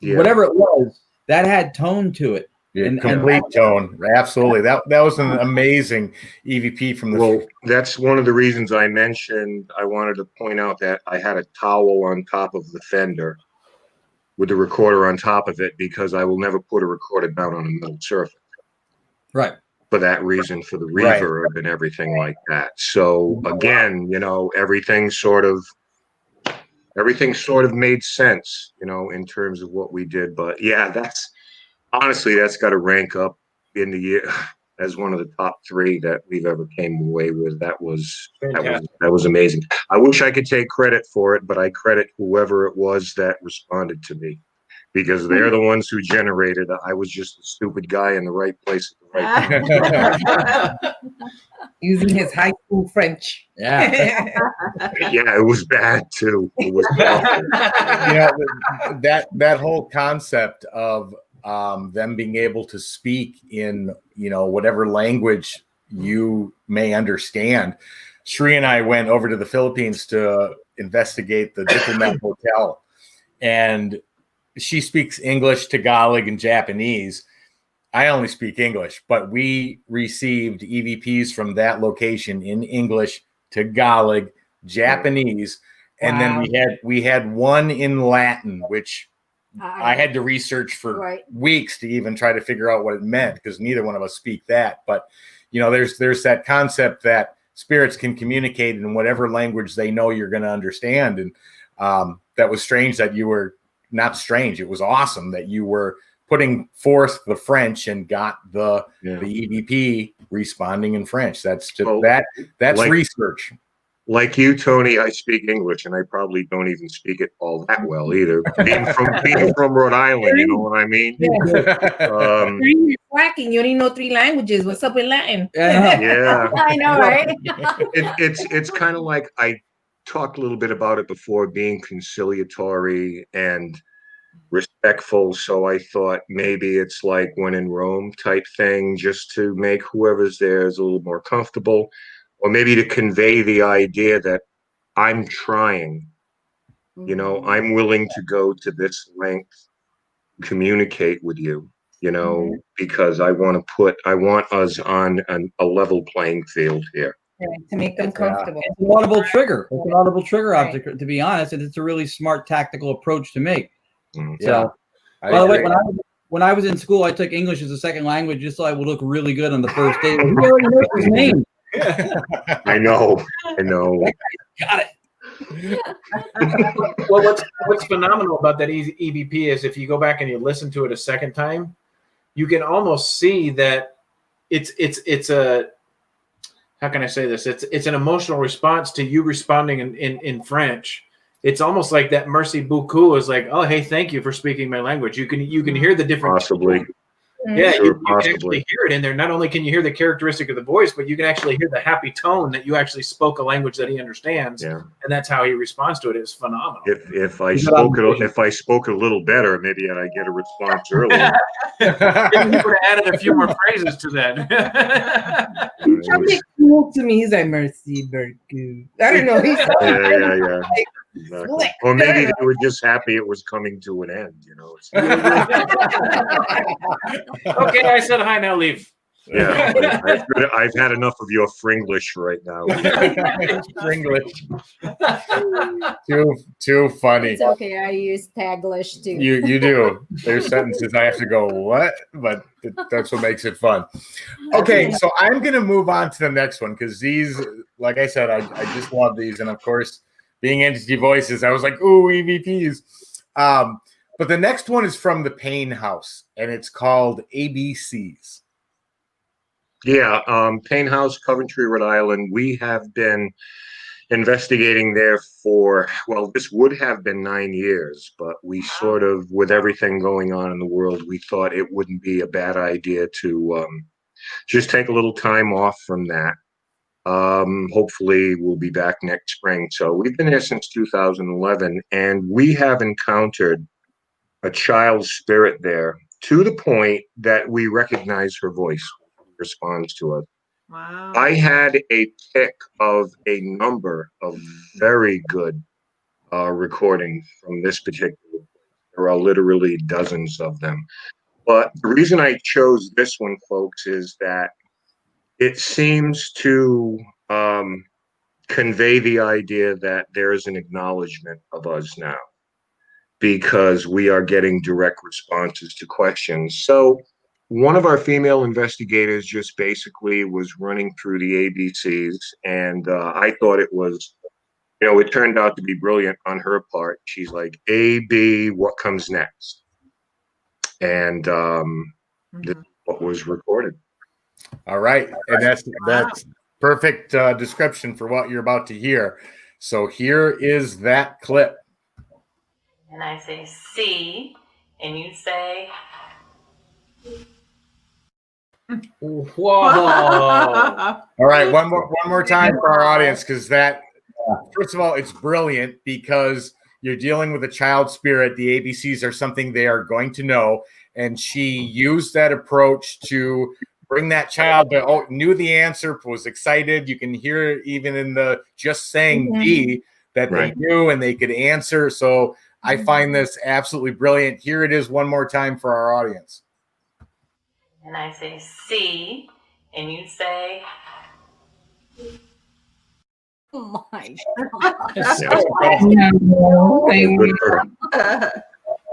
Yeah. Whatever it was, that had tone to it. Yeah, complete tone. Absolutely. That was an amazing EVP from the. Well, that's one of the reasons I mentioned. I wanted to point out that I had a towel on top of the fender with the recorder on top of it, because I will never put a recorder down on a metal surface. Right. for that reason, for the reverb and everything like that. So again, you know, everything sort of made sense, you know, in terms of what we did. But yeah, that's got to rank up in the year as one of the top 3 that we've ever came away with. That was amazing. I wish I could take credit for it, but I credit whoever it was that responded to me, because they're the ones who generated it. I was just a stupid guy in the right place at the right time. Using his high school French. Yeah. Yeah, it was bad too. It was that whole concept of them being able to speak in, you know, whatever language you may understand. Shri and I went over to the Philippines to investigate the Diplomat Hotel, and she speaks English, Tagalog, and Japanese. I only speak English, but we received EVPs from that location in English, Tagalog, Japanese, and then we had one in Latin, which I had to research for weeks to even try to figure out what it meant, because neither one of us speak that. But you know, there's that concept that spirits can communicate in whatever language they know you're going to understand, and that was strange that you were not strange. It was awesome that you were putting forth the French and got the EVP responding in French. That's just that's like, research. Like you, Tony, I speak English, and I probably don't even speak it all that well either. Being from Rhode Island, you know what I mean? Yeah. You're quacking. You only know 3 languages. What's up with Latin? Yeah. I know, right? It's kind of like, I talked a little bit about it before, being conciliatory and respectful. So I thought maybe it's like when in Rome type thing, just to make whoever's there is a little more comfortable, or maybe to convey the idea that I'm trying, you know, I'm willing to go to this length, communicate with you, you know, because I want us on a level playing field here. To make them comfortable. It's an audible trigger. It's an audible trigger object, to be honest, and it's a really smart tactical approach to make. So, by the way, when I was in school, I took English as a second language just so I would look really good on the first day. He already knows his name. I know. Got it. Well, what's phenomenal about that EVP is if you go back and you listen to it a second time, you can almost see that it's a, how can I say this? It's an emotional response to you responding in French. It's almost like that merci beaucoup is like, oh, hey, thank you for speaking my language. You can hear the different. Possibly. Yeah, you can actually hear it in there. Not only can you hear the characteristic of the voice, but you can actually hear the happy tone that you actually spoke a language that he understands, and that's how he responds to it. It's phenomenal. If I spoke a little better, maybe I'd get a response earlier. Maybe he would have added a few more phrases to that. He's something cool to me. He's like merci beaucoup. I don't know. He's yeah. Exactly. Or maybe they were just happy it was coming to an end, you know. Okay, I said hi, now leave. Yeah, I've had enough of your Fringlish right now. Fringlish. Too funny. It's okay. I use Taglish too. You do. There's sentences I have to go, what? But that's what makes it fun. Okay, so I'm going to move on to the next one, because these, like I said, I just love these. And of course, being Entity Voices, I was like, ooh, EVPs. But the next one is from the Pain House, and it's called ABCs. Yeah, Pain House, Coventry, Rhode Island. We have been investigating there for, well, this would have been 9 years, but we sort of, with everything going on in the world, we thought it wouldn't be a bad idea to just take a little time off from that. Hopefully we'll be back next spring. So we've been there since 2011, and we have encountered a child's spirit there to the point that we recognize her voice responds to us. Wow. I had a pick of a number of very good recordings from this particular place. There are literally dozens of them. But the reason I chose this one, folks, is that it seems to convey the idea that there is an acknowledgement of us now, because we are getting direct responses to questions. So one of our female investigators just basically was running through the ABCs, and I thought it was, it turned out to be brilliant on her part. She's like, A, B, what comes next? And this is what was recorded. All right. And that's perfect description for what you're about to hear. So here is that clip. And I say C, and you say... Whoa. All right, one more time for our audience, because that, first of all, it's brilliant because you're dealing with a child spirit. The ABCs are something they are going to know, and she used that approach to bring that child that knew the answer, was excited. You can hear it even in the just saying D that they knew and they could answer. So I find this absolutely brilliant. Here it is one more time for our audience. And I say C, and you say... Oh my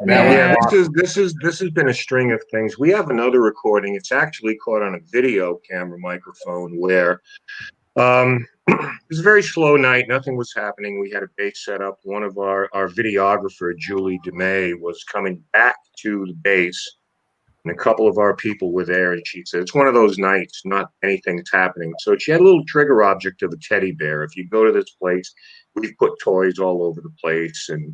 Yeah, this has been a string of things. We have another recording. It's actually caught on a video camera microphone where it was a very slow night. Nothing was happening. We had a base set up. One of our videographer, Julie DeMay, was coming back to the base, and a couple of our people were there, and she said, it's one of those nights, not anything's happening. So she had a little trigger object of a teddy bear. If you go to this place, we've put toys all over the place, and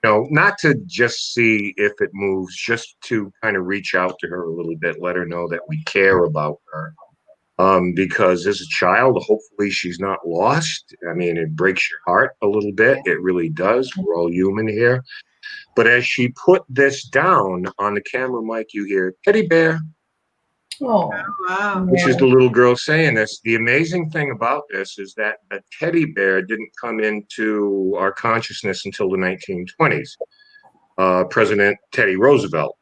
not to just see if it moves, just to kind of reach out to her a little bit, let her know that we care about her. Because as a child, hopefully she's not lost. I mean, it breaks your heart a little bit. It really does. We're all human here. But as she put this down on the camera mic, you hear teddy bear. Oh, wow. Which is the little girl saying this. The amazing thing about this is that a teddy bear didn't come into our consciousness until the 1920s. President Teddy Roosevelt.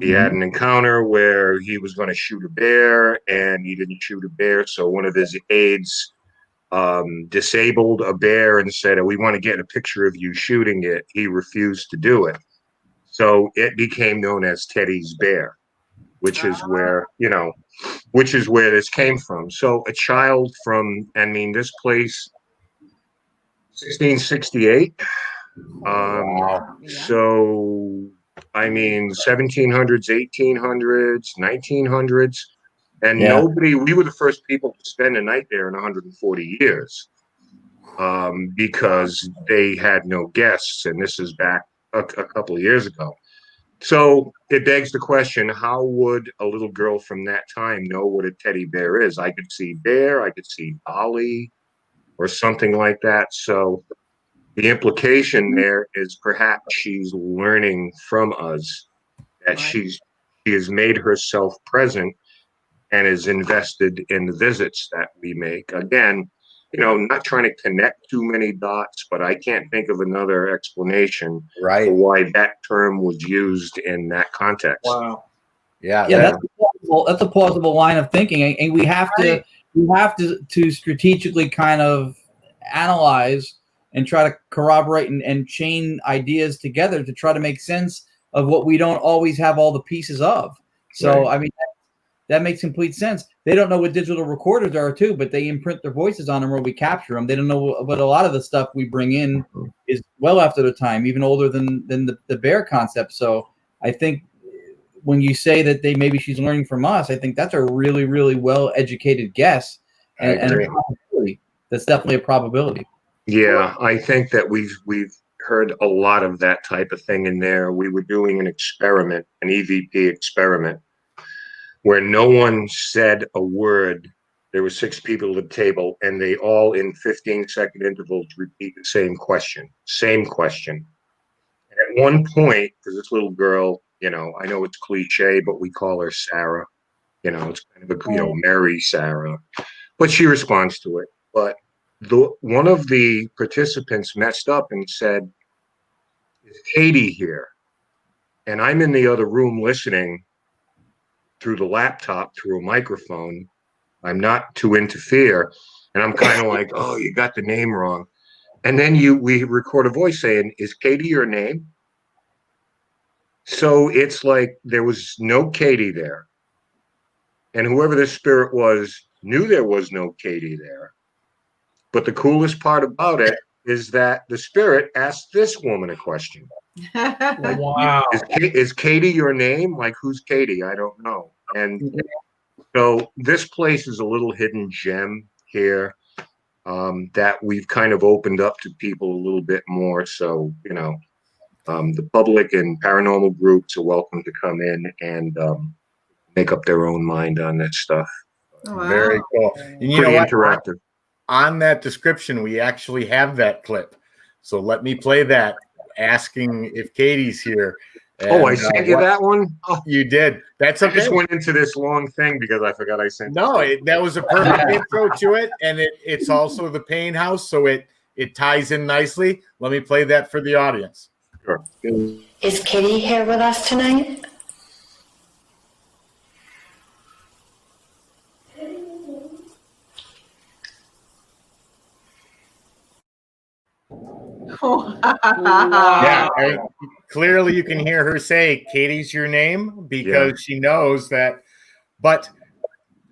He had an encounter where he was going to shoot a bear, and he didn't shoot a bear. So one of his aides disabled a bear and said, we want to get a picture of you shooting it. He refused to do it. So it became known as Teddy's Bear, which is where this came from. So a child from, this place, 1668. So, 1700s, 1800s, 1900s. And we were the first people to spend a night there in 140 years because they had no guests. And this is back a couple of years ago. So it begs the question, how would a little girl from that time know what a teddy bear is? I could see bear, I could see dolly or something like that. So the implication there is perhaps she's learning from us, that she has made herself present and is invested in the visits that we make. Again, not trying to connect too many dots, but I can't think of another explanation for why that term was used in that context. Wow. Yeah. That's a plausible line of thinking, and we have to strategically kind of analyze and try to corroborate and chain ideas together to try to make sense of what we don't always have all the pieces of. So, that makes complete sense. They don't know what digital recorders are too, but they imprint their voices on them or we capture them. They don't know what a lot of the stuff we bring in is well after the time, even older than the bear concept. So I think when you say that maybe she's learning from us, I think that's a really, really well-educated guess. And a probability. That's definitely a probability. Yeah, I think that we've heard a lot of that type of thing in there. We were doing an experiment, an EVP experiment, where no one said a word. There were 6 people at the table, and they all, in 15-second intervals, repeat the same question. And at one point, because this little girl, I know it's cliche, but we call her Sarah. It's kind of a, Mary Sarah. But she responds to it. But one of the participants messed up and said, is Katie here? And I'm in the other room listening through the laptop, through a microphone. I'm not to interfere. And I'm kind of like, oh, you got the name wrong. And then we record a voice saying, is Katie your name? So it's like there was no Katie there. and whoever this spirit was knew there was no Katie there. But the coolest part about it is that the spirit asked this woman a question. Wow. Is Katie your name? Like, who's Katie? I don't know. And so this place is a little hidden gem here that we've kind of opened up to people a little bit more. So, the public and paranormal groups are welcome to come in and make up their own mind on that stuff. Wow. Very cool. And you Pretty know what? interactive. On that description, we actually have that clip. So let me play that, asking if Katie's here. I sent you that one? Oh, you did. That's okay. I just went into this long thing because I forgot I sent that was a perfect intro to it. And it's also the pain house, so it ties in nicely. Let me play that for the audience. Sure. Is Kitty here with us tonight? Yeah, clearly you can hear her say Katie's your name because she knows that. But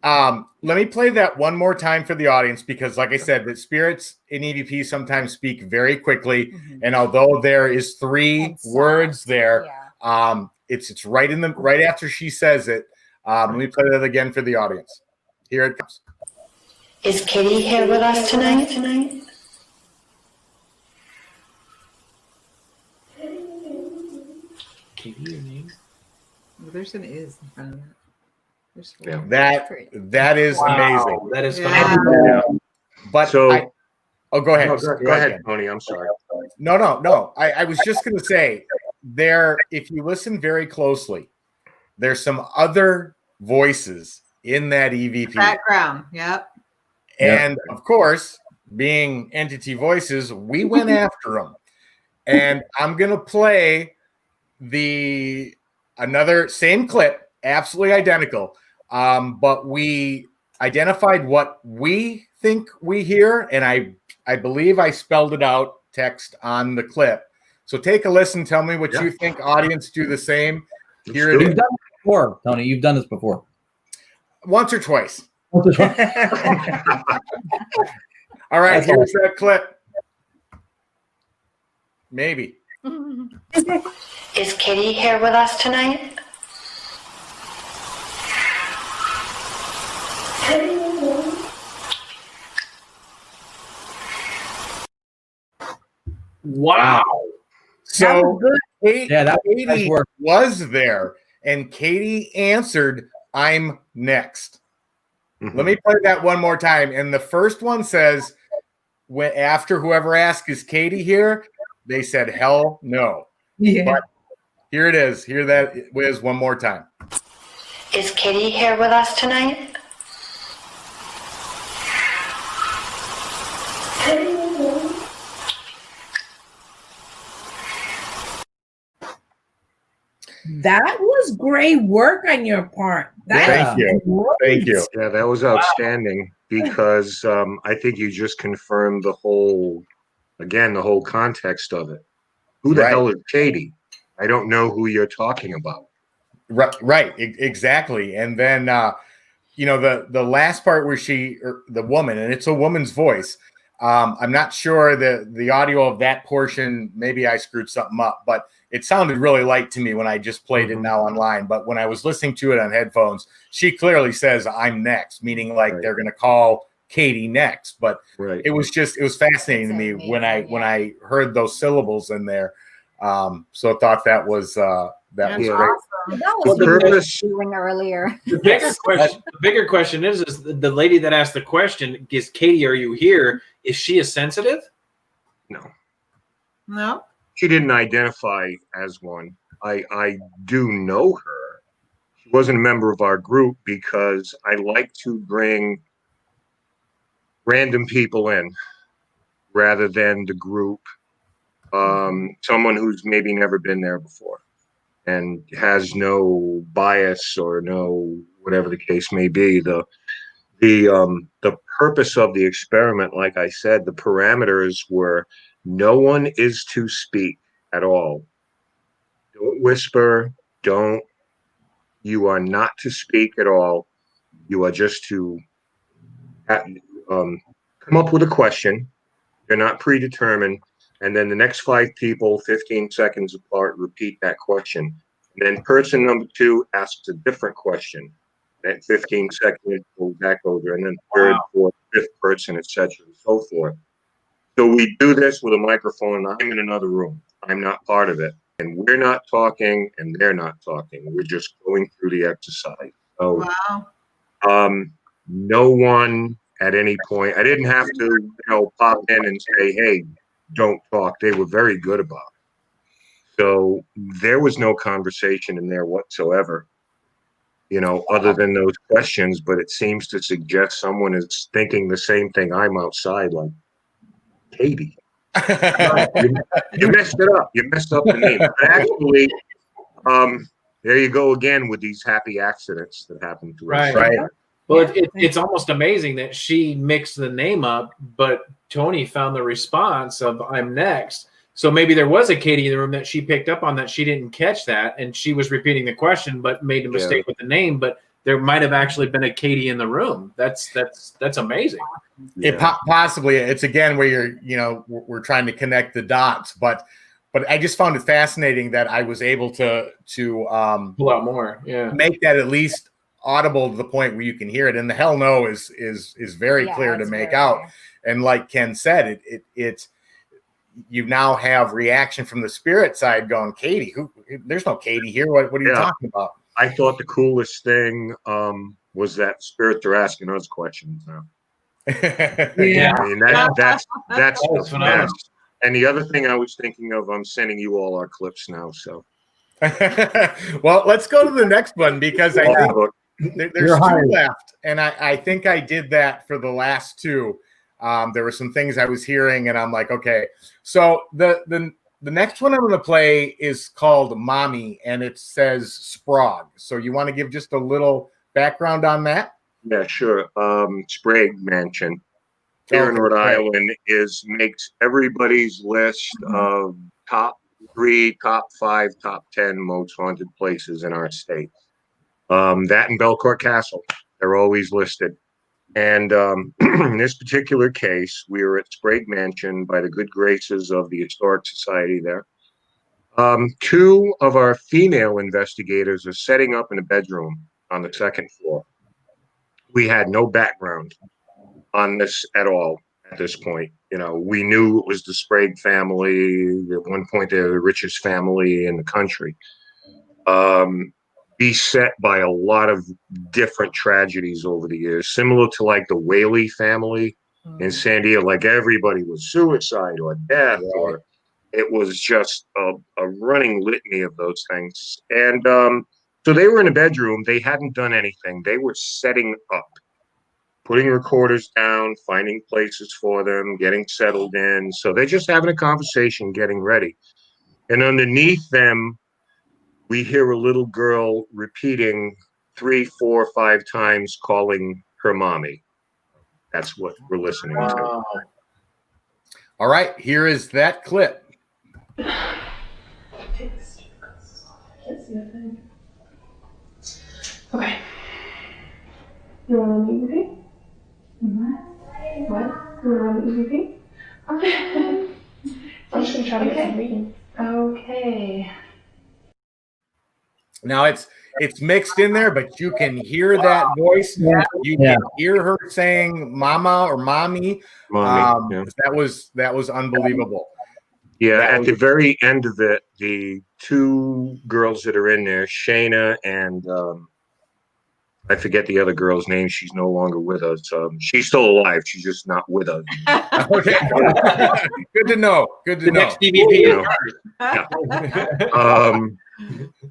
let me play that one more time for the audience because, like I said, the spirits in EVP sometimes speak very quickly, and although there is 3 words there, it's right after she says it. Let me play that again for the audience. Here it comes. Is Kitty here with us tonight? Kitty, your name? Well, there's an is in front of it. That is amazing. That is phenomenal. But so, go ahead. Go ahead, Tony. I'm sorry. No. I was just going to say if you listen very closely, there's some other voices in that EVP background. Yep. And of course, being Entity Voices, we went after them. And I'm going to play another same clip, absolutely identical. But we identified what we think we hear, and I believe I spelled it out text on the clip. So take a listen. Tell me what you think. Audience, do the same. Here it is. You've done this before, Tony. You've done this before. Once or twice. All right, here's that clip. Maybe. Is Kitty here with us tonight? Wow. So Katie nice work. was there, and Katie answered, "I'm next." Let me play that one more time. And the first one says, after whoever asked, "Is Katie here?" They said, "Hell no." Yeah. But here it is. Hear that whiz one more time. Is Kitty here with us tonight? That was great work on your part. Thank you. Yeah, that was outstanding because I think you just confirmed the whole context of it. Who the hell is Katie? I don't know who you're talking about. Right. Exactly. And then, the last part where the woman, and it's a woman's voice. I'm not sure the audio of that portion, maybe I screwed something up, but it sounded really light to me when I just played it now online. But when I was listening to it on headphones, she clearly says, "I'm next," meaning like they're going to call Katie next. But it was fascinating to me when I heard those syllables in there. So I thought that was awesome. great. That was what we were doing earlier. The bigger question is the lady that asked the question, "Is Katie, are you here?" Is she a sensitive? No. She didn't identify as one. I do know her. She wasn't a member of our group because I like to bring random people in rather than the group. Someone who's maybe never been there before and has no bias or no whatever the case may be. The purpose of the experiment, like I said, the parameters were no one is to speak at all. Don't whisper. You are not to speak at all. You are just to come up with a question. They're not predetermined. And then the next 5 people, 15 seconds apart, repeat that question. And then person number 2 asks a different question. Then 15 seconds, goes back over. And then third, fourth, fifth person, etc., and so forth. So we do this with a microphone. I'm in another room. I'm not part of it. And we're not talking, and they're not talking. We're just going through the exercise. So, no one at any point, I didn't have to, pop in and say, hey, don't talk. They were very good about it. So there was no conversation in there whatsoever, other than those questions. But it seems to suggest someone is thinking the same thing. I'm outside like, Katie. You messed it up. You messed up the name. But actually, there you go again with these happy accidents that happen to us. Right. Well, it's almost amazing that she mixed the name up, but Tony found the response of "I'm next." So maybe there was a Katie in the room that she picked up on that she didn't catch that, and she was repeating the question, but made a mistake with the name. But there might have actually been a Katie in the room. That's amazing. It possibly it's again where we're trying to connect the dots, but I just found it fascinating that I was able to pull out more, make that at least audible to the point where you can hear it. And the hell no is very clear to make out. And like Ken said, it's you now have reaction from the spirit side going, Katie, there's no Katie here. What are you talking about? I thought the coolest thing was that spirits are asking us questions now. I mean, that's the best. And the other thing I was thinking of, I'm sending you all our clips now. So, well, let's go to the next one because I think there's 2 left, and I think I did that for the last 2. There were some things I was hearing, and I'm like, okay. So the next one I'm going to play is called Mommy, and it says Sprague. So you want to give just a little background on that? Yeah, sure. Sprague Mansion here in Rhode Island makes everybody's list of top 3, top 5, top 10 most haunted places in our state. That and Belcourt Castle, they're always listed. And in this particular case, we were at Sprague Mansion by the good graces of the Historic Society there. 2 of our female investigators are setting up in a bedroom on the 2nd floor. We had no background on this at all at this point. We knew it was the Sprague family. At one point, they're the richest family in the country. Beset by a lot of different tragedies over the years, similar to like the Whaley family in San Diego. Like everybody was suicide or death, or it was just a running litany of those things. And so they were in a bedroom. They hadn't done anything. They were setting up, putting recorders down, finding places for them, getting settled in. So they're just having a conversation, getting ready. And underneath them, we hear a little girl repeating 3, 4, 5 times, calling her mommy. That's what we're listening to. All right, here is that clip. Okay. You want to repeat? What? You want to repeat? Okay. I'm just going to try to get some reading. Okay. Now it's mixed in there, but you can hear that voice. You can hear her saying "mama" or "mommy." That was unbelievable. Yeah, at the very end of it, the 2 girls that are in there, Shayna and I forget the other girl's name. She's no longer with us. She's still alive. She's just not with us. Okay. Good to know. Good to know. Next DVP is hers.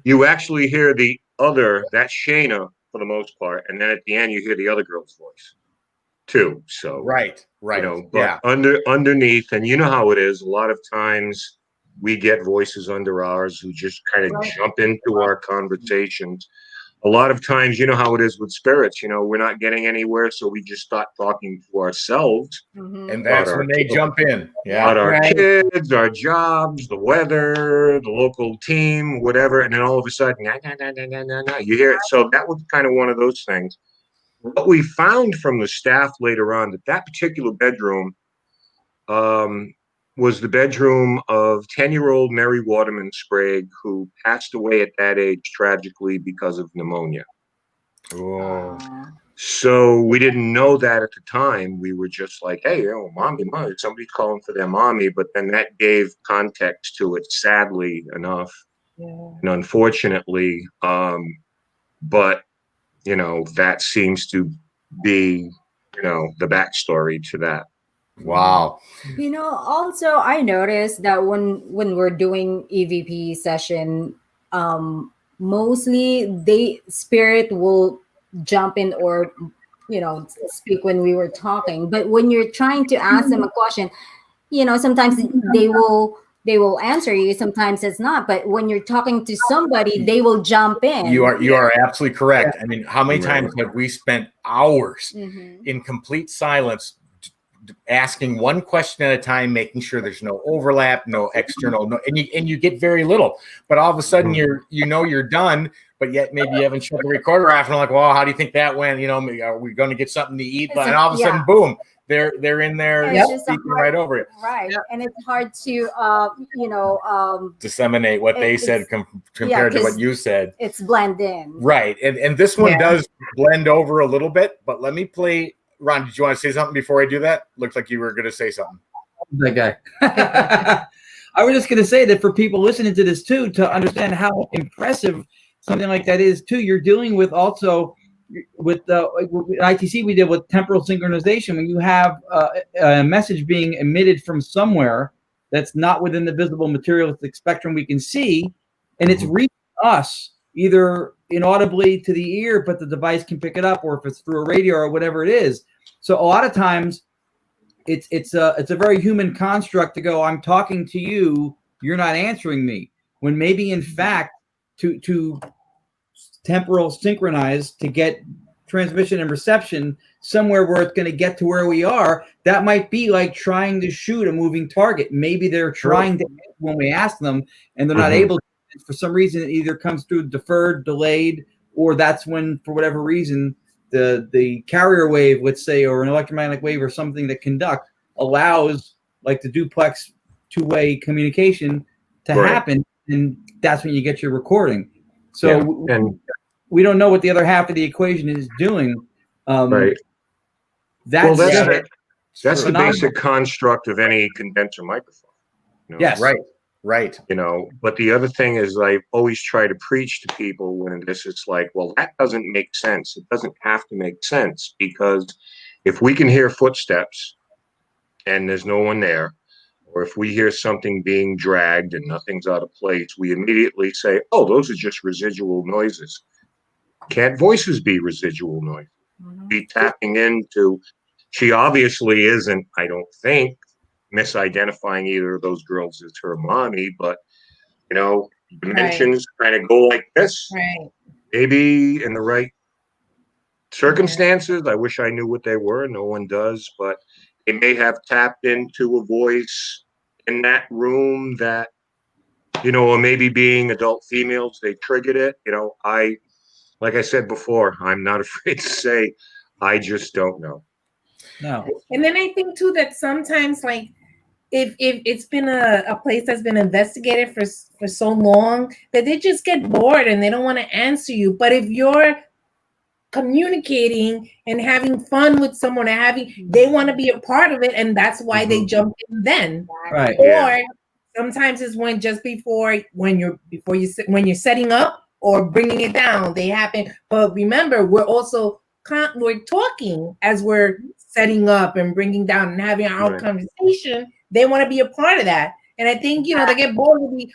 You actually hear that's Shayna for the most part, and then at the end you hear the other girl's voice too. So right. But underneath, and you know how it is. A lot of times we get voices under ours who just kind of jump into our conversations. A lot of times, you know how it is with spirits, we're not getting anywhere. So we just start talking to ourselves. And that's when they jump in. About our kids, our jobs, the weather, the local team, whatever. And then all of a sudden, you hear it. So that was kind of one of those things. what we found from the staff later on, that particular bedroom was the bedroom of 10-year-old Mary Waterman Sprague, who passed away at that age tragically because of pneumonia. Oh. So we didn't know that at the time. We were just like, hey, mommy, somebody's calling for their mommy. But then that gave context to it, sadly enough, and unfortunately. But, that seems to be, the backstory to that. Wow. Also I noticed that when we're doing EVP session, mostly spirit will jump in or speak when we were talking. But when you're trying to ask them a question, sometimes they will answer you, sometimes it's not. But when you're talking to somebody, they will jump in. You are absolutely correct. I mean, how many times have we spent hours in complete silence asking one question at a time, making sure there's no overlap, no external, and you get very little. But all of a sudden you're done, but yet maybe you haven't shut the recorder off, and I'm like, well, how do you think that went? Are we going to get something to eat? And all of a sudden, boom, they're in there speaking right over it. Right, and it's hard to disseminate what they said compared to what you said. It's blend in. Right, and this one does blend over a little bit, but let me play. Ron, did you want to say something before I do that? Looked like you were going to say something. That guy. I was just going to say that for people listening to this too, to understand how impressive something like that is too, you're dealing with also with ITC we did with temporal synchronization. When you have a message being emitted from somewhere that's not within the visible materialistic spectrum we can see, and it's reaching us either inaudibly to the ear, but the device can pick it up, or if it's through a radio or whatever it is. So a lot of times it's a very human construct to go, I'm talking to you, you're not answering me. When maybe in fact to temporal synchronize, to get transmission and reception somewhere where it's going to get to where we are, that might be like trying to shoot a moving target. Maybe they're trying to when we ask them and they're not able to. For some reason, it either comes through deferred, delayed, or that's when, for whatever reason, the carrier wave, let's say, or an electromagnetic wave or something that conduct allows like the duplex two-way communication to happen, and that's when you get your recording. So we don't know what the other half of the equation is doing. That's the basic construct of any condenser microphone. Yes. Right. But the other thing is I always try to preach to people when it's like, well, that doesn't make sense. It doesn't have to make sense, because if we can hear footsteps and there's no one there, or if we hear something being dragged and nothing's out of place, we immediately say, oh, those are just residual noises. Can't voices be residual noise? Be tapping into, she obviously isn't, I don't think, misidentifying either of those girls as her mommy, but dimensions kind of go like this. Maybe in the right circumstances. I wish I knew what they were. No one does, but they may have tapped into a voice in that room that, or maybe being adult females, they triggered it. Like I said before, I'm not afraid to say I just don't know. No. And then I think too that sometimes, like, if it's been a place that's been investigated for so long that they just get bored and they don't want to answer you. But if you're communicating and having fun with someone, they want to be a part of it, and that's why they jump in then. Right. Or sometimes it's when you're setting up or bringing it down, they happen. But remember, we're talking as we're setting up and bringing down and having our conversation. They want to be a part of that. And I think, they get bored with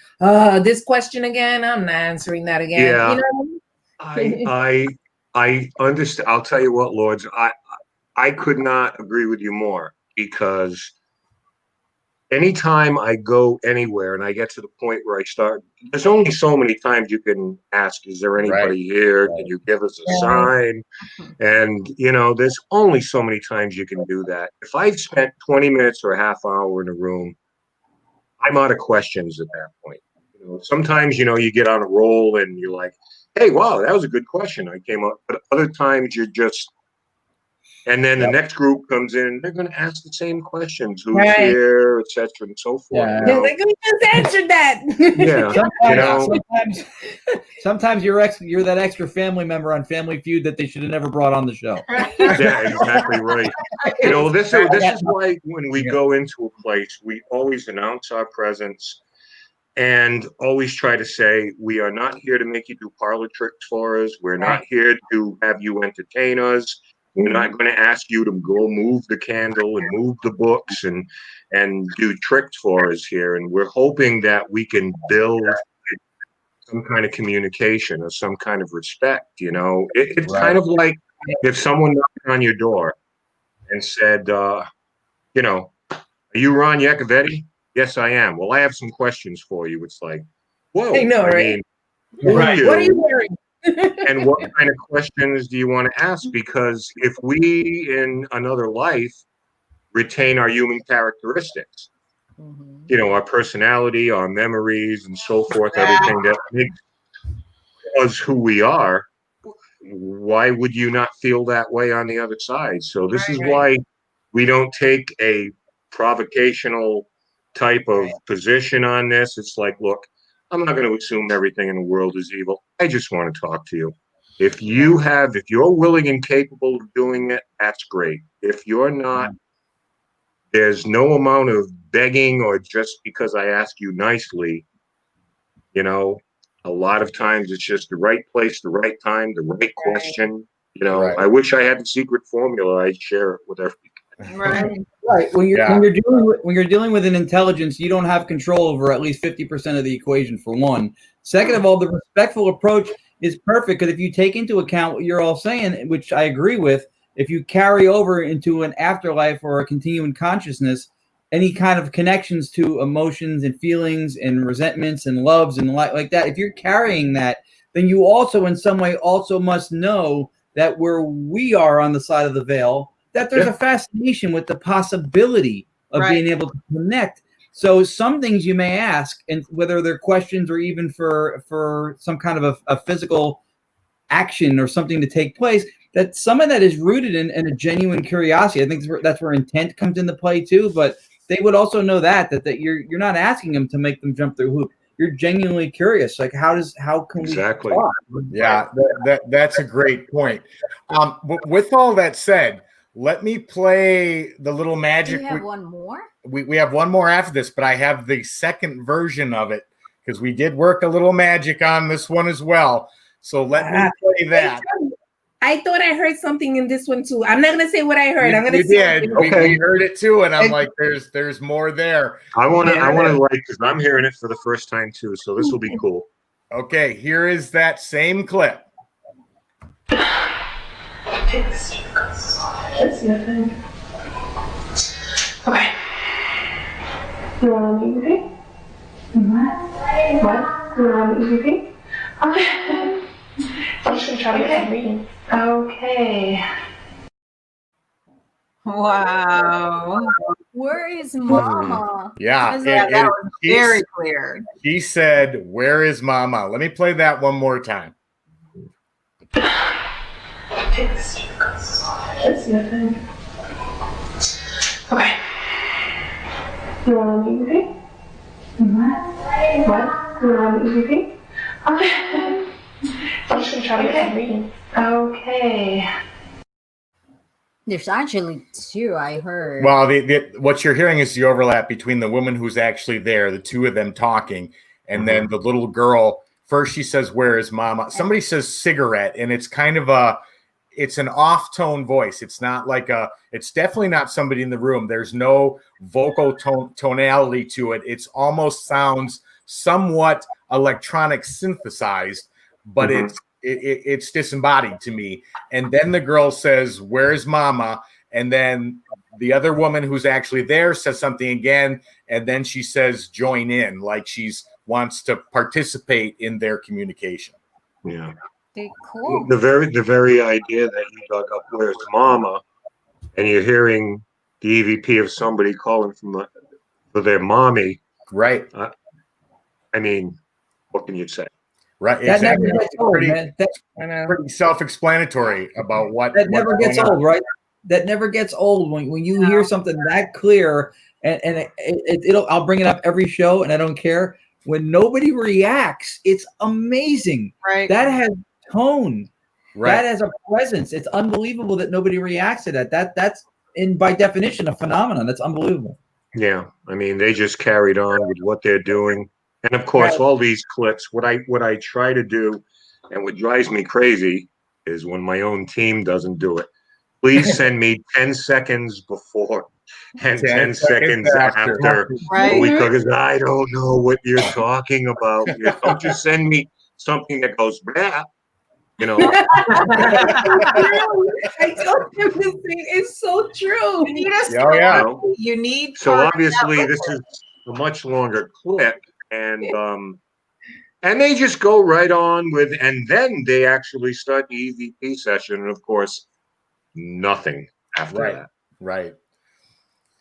this question again. I'm not answering that again. Yeah. I understand. I'll tell you what, Lords, I could not agree with you more, because anytime I go anywhere and I get to the point where I start, there's only so many times you can ask, is there anybody here? Can you give us a sign? And, there's only so many times you can do that. If I've spent 20 minutes or a half hour in a room, I'm out of questions at that point. Sometimes, you get on a roll and you're like, hey, wow, that was a good question. I came up. But other times you're just And then the next group comes in, they're going to ask the same questions: who's Right. here, etc., and so forth. Yeah. You They're know? like, we just answered that. Yeah, Sometimes you're that extra family member on Family Feud that they should have never brought on the show. Yeah, exactly right. You know, this is why when we go into a place, we always announce our presence and always try to say, we are not here to make you do parlor tricks for us. We're not here to have you entertain us. We're not going to ask you to go move the candle and move the books and do tricks for us here. And we're hoping that we can build some kind of communication or some kind of respect. You know, it's kind of like if someone knocked on your door and said, you know, are you Ron Iacovetti? Yes, I am. Well, I have some questions for you. It's like, whoa. I know, right? mean, who are you? What are you wearing? And what kind of questions do you want to ask? Because if we in another life retain our human characteristics, you know, our personality, our memories, and so forth, everything that makes us who we are, why would you not feel that way on the other side? So this is why we don't take a provocational type of position on this. It's like, look, I'm not going to assume everything in the world is evil. I just want to talk to you. If you're willing and capable of doing it, that's great. If you're not, there's no amount of begging or just because I ask you nicely, you know, a lot of times it's just the right place, the right time, the right question. You know, I wish I had the secret formula. I'd share it with everybody. Right. When you're dealing with an intelligence, you don't have control over at least 50% of the equation, for one. Second of all, the respectful approach is perfect, because if you take into account what you're all saying, which I agree with, if you carry over into an afterlife or a continuing consciousness, any kind of connections to emotions and feelings and resentments and loves and like that, if you're carrying that, then you also in some way also must know that where we are on the side of the veil, that there's a fascination with the possibility of being able to connect. So some things you may ask, and whether they're questions or even for some kind of a physical action or something to take place, that some of that is rooted in a genuine curiosity. I think that's where intent comes into play too. But they would also know that you're not asking them to make them jump through hoop. You're genuinely curious. Like how can we talk? Yeah, that's a great point. With all that said, let me play the little magic. Do you have one more? We have one more after this, but I have the second version of it because we did work a little magic on this one as well. So let me play that. I thought I heard something in this one too. I'm not gonna say what I heard. I'm gonna You say did. We heard it too, and I'm like, there's more there. I want to like, because I'm hearing it for the first time too, so this will be cool. Okay, here is that same clip. Let's see a thing. Okay. You want an EVP? What? You want an EVP? Okay. I'm just gonna try to get some readings. Okay. Wow. Where is Mama? Yeah, that was very clear. He said, "Where is Mama?" Let me play that one more time. Let's see a thing. Okay. You want an EVP? What? You want an EVP? Okay. I'm just gonna try to get some readings. Okay. There's actually two, I heard. Well, what you're hearing is the overlap between the woman who's actually there, the two of them talking, and then the little girl. First, she says, "Where is Mama?" Somebody says "cigarette," and it's kind of it's an off-tone voice. It's not like it's definitely not somebody in the room. There's no vocal tonality to it. It's almost sounds somewhat electronic synthesized, but it's disembodied to me. And then the girl says, "Where's Mama?" And then the other woman who's actually there says something again, and then she says, "Join in," like she's wants to participate in their communication. Yeah. Cool. The very idea that you dug up, "Where's Mama?" and you're hearing the EVP of somebody calling for their mommy. Right. I mean, what can you say? Right. That exactly. never gets old, man. Pretty self-explanatory about what. That never gets old, right? that never gets old. When you hear something that clear, and I'll bring it up every show, and I don't care. When nobody reacts, it's amazing. Right. That has tone. Right. That has a presence. It's unbelievable that nobody reacts to that. That's by definition a phenomenon. That's unbelievable. Yeah, I mean, they just carried on with what they're doing, and of course, all these clips. What I try to do, and what drives me crazy, is when my own team doesn't do it. Please send me 10 seconds before and 10 seconds after, Right. because I don't know what you're talking about. You don't just send me something that goes blah. You know. I told him this thing is so true. You need us Oh, yeah. You need. So obviously, this is a much longer clip, and they just go right on with, and then they actually start the EVP session, and of course, nothing after that. Right.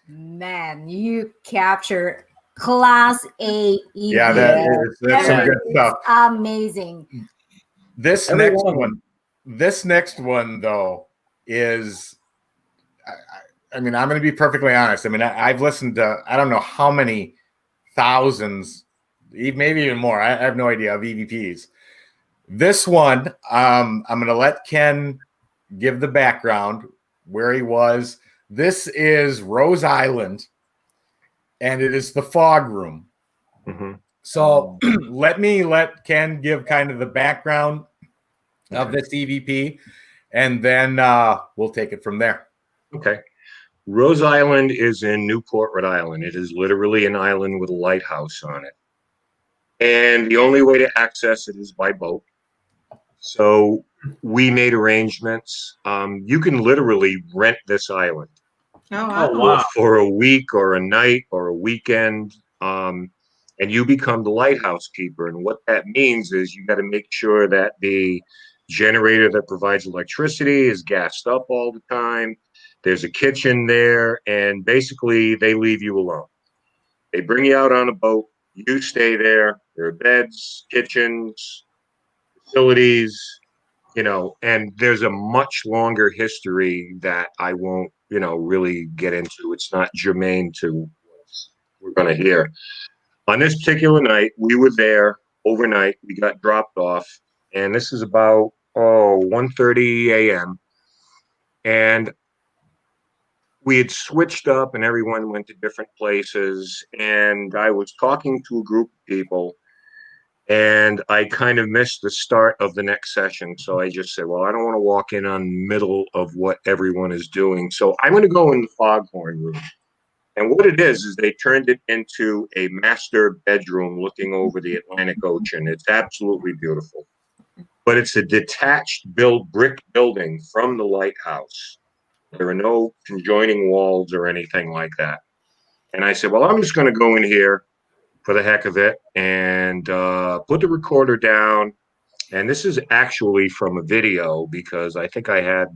Man, you capture class A. Yeah, that's some good stuff. Amazing. This next one though is, I mean, I'm going to be perfectly honest. I mean, I've listened to, I don't know how many thousands, maybe even more. I have no idea of EVPs. This one, I'm going to let Ken give the background where he was. This is Rose Island, and it is the fog room. Mm-hmm. So let Ken give kind of the background of this EVP, and then we'll take it from there. Okay. Rose Island is in Newport, Rhode Island. It is literally an island with a lighthouse on it. And the only way to access it is by boat. So we made arrangements. You can literally rent this island. Oh, wow. For a week or a night or a weekend. And you become the lighthouse keeper. And what that means is you got to make sure that the generator that provides electricity is gassed up all the time. There's a kitchen there, and basically they leave you alone. They bring you out on a boat. You stay there. There are beds, kitchens, facilities, and there's a much longer history that I won't, really get into. It's not germane to what we're going to hear. On this particular night, we were there overnight. We got dropped off, and this is about 1:30 a.m. And we had switched up, and everyone went to different places. And I was talking to a group of people, and I kind of missed the start of the next session. So I just said, well, I don't want to walk in on the middle of what everyone is doing. So I'm going to go in the foghorn room. And what it is they turned it into a master bedroom looking over the Atlantic Ocean. It's absolutely beautiful. But it's a detached brick building from the lighthouse. There are no conjoining walls or anything like that. And I said, well, I'm just going to go in here for the heck of it and put the recorder down. And this is actually from a video, because I think I had,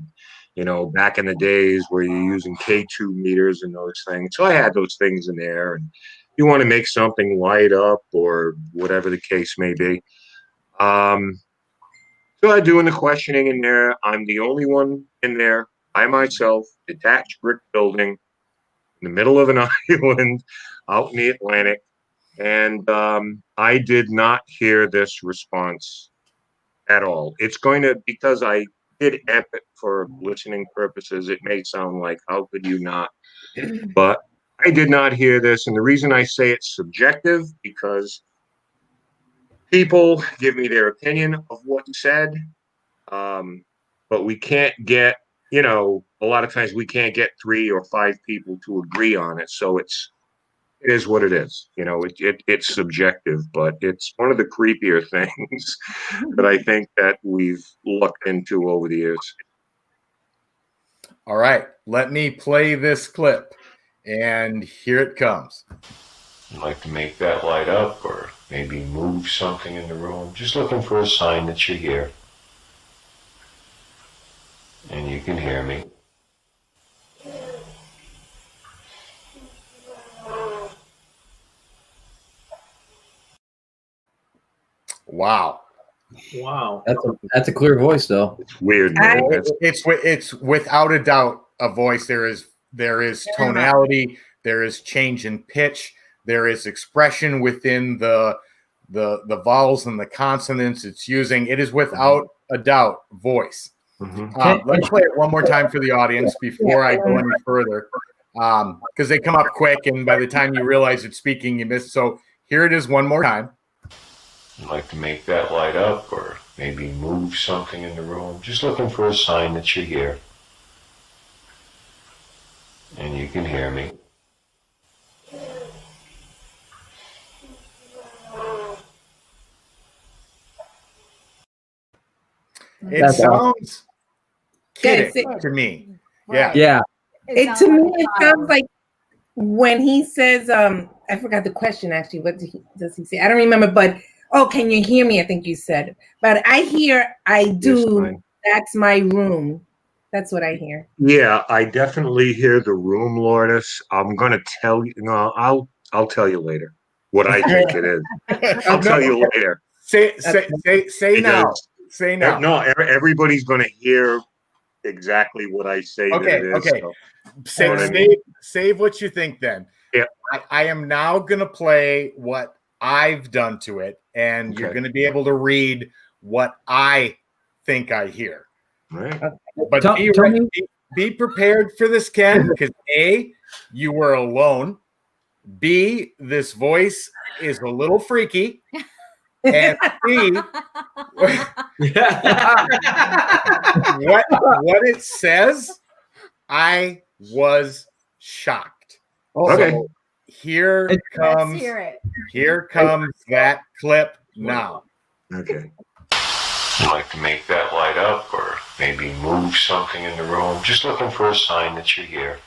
back in the days where you're using K2 meters and those things. So I had those things in there, and you want to make something light up or whatever the case may be. So I'm doing the questioning in there. I'm the only one in there by myself, detached brick building in the middle of an island out in the Atlantic. And I did not hear this response at all. It's going to, because I did amp it for listening purposes, it may sound like, how could you not? But I did not hear this. And the reason I say it's subjective, because people give me their opinion of what's said. But we can't get, a lot of times we can't get 3 or 5 people to agree on it. So it is what it is. It's subjective, but it's one of the creepier things that I think that we've looked into over the years. All right, let me play this clip, and here it comes. I'd like to make that light up, or maybe move something in the room. Just looking for a sign that you're here. And you can hear me. Wow. Wow. That's a clear voice, though. It's weird, man. It's without a doubt a voice. There is tonality, there is change in pitch, there is expression within the vowels and the consonants it's using. It is without a doubt voice. Let me play it one more time for the audience before I go any further, because they come up quick, and by the time you realize it's speaking, you miss. So here it is one more time. I'd like to make that light up or maybe move something in the room. Just looking for a sign that you're here. And you can hear me. It sounds kidding to me. Yeah. Yeah. To me, it sounds like when he says, I forgot the question actually. What does he say? I don't remember, but can you hear me? I think you said. But I hear, I do. That's my room. That's what I hear. Yeah, I definitely hear the room, Lourdes. I'm gonna tell you. No, I'll tell you later what I think it is. I'll tell you later. Say now. Say now. No, everybody's gonna hear exactly what I say. Okay. That it is, Okay. So. Save what you think then. Yeah. I am now gonna play what I've done to it, and you're gonna be able to read what I think I hear. Right. But be prepared for this, Ken, because A, you were alone. B, this voice is a little freaky. And C, what it says, I was shocked. Okay. So here comes that clip now. Okay. I'd like to make that light up or maybe move something in the room. Just looking for a sign that you're here.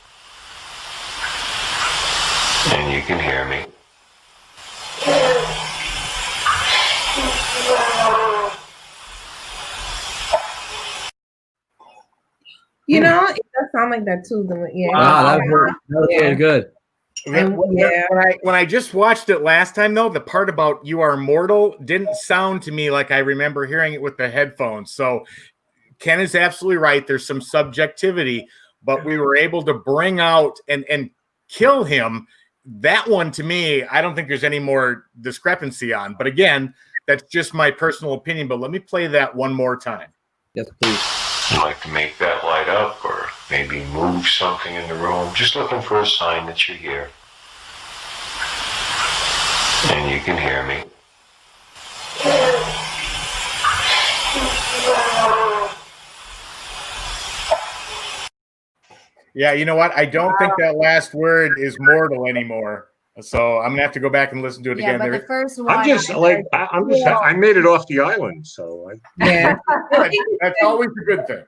And you can hear me. You know, it does sound like that too. Yeah. Wow, that was really good. When I just watched it last time, though, the part about "you are mortal" didn't sound to me like I remember hearing it with the headphones. So Ken is absolutely right. There's some subjectivity, but we were able to bring out and kill him. That one, to me, I don't think there's any more discrepancy on. But again, that's just my personal opinion. But let me play that one more time. Yes, please. I'd like to make that light up or maybe move something in the room. Just looking for a sign that you're here. And you can hear me. Yeah, you know what? I don't think that last word is mortal anymore. So I'm gonna have to go back and listen to it again. But the first one, I made it off the island, so that's always a good thing.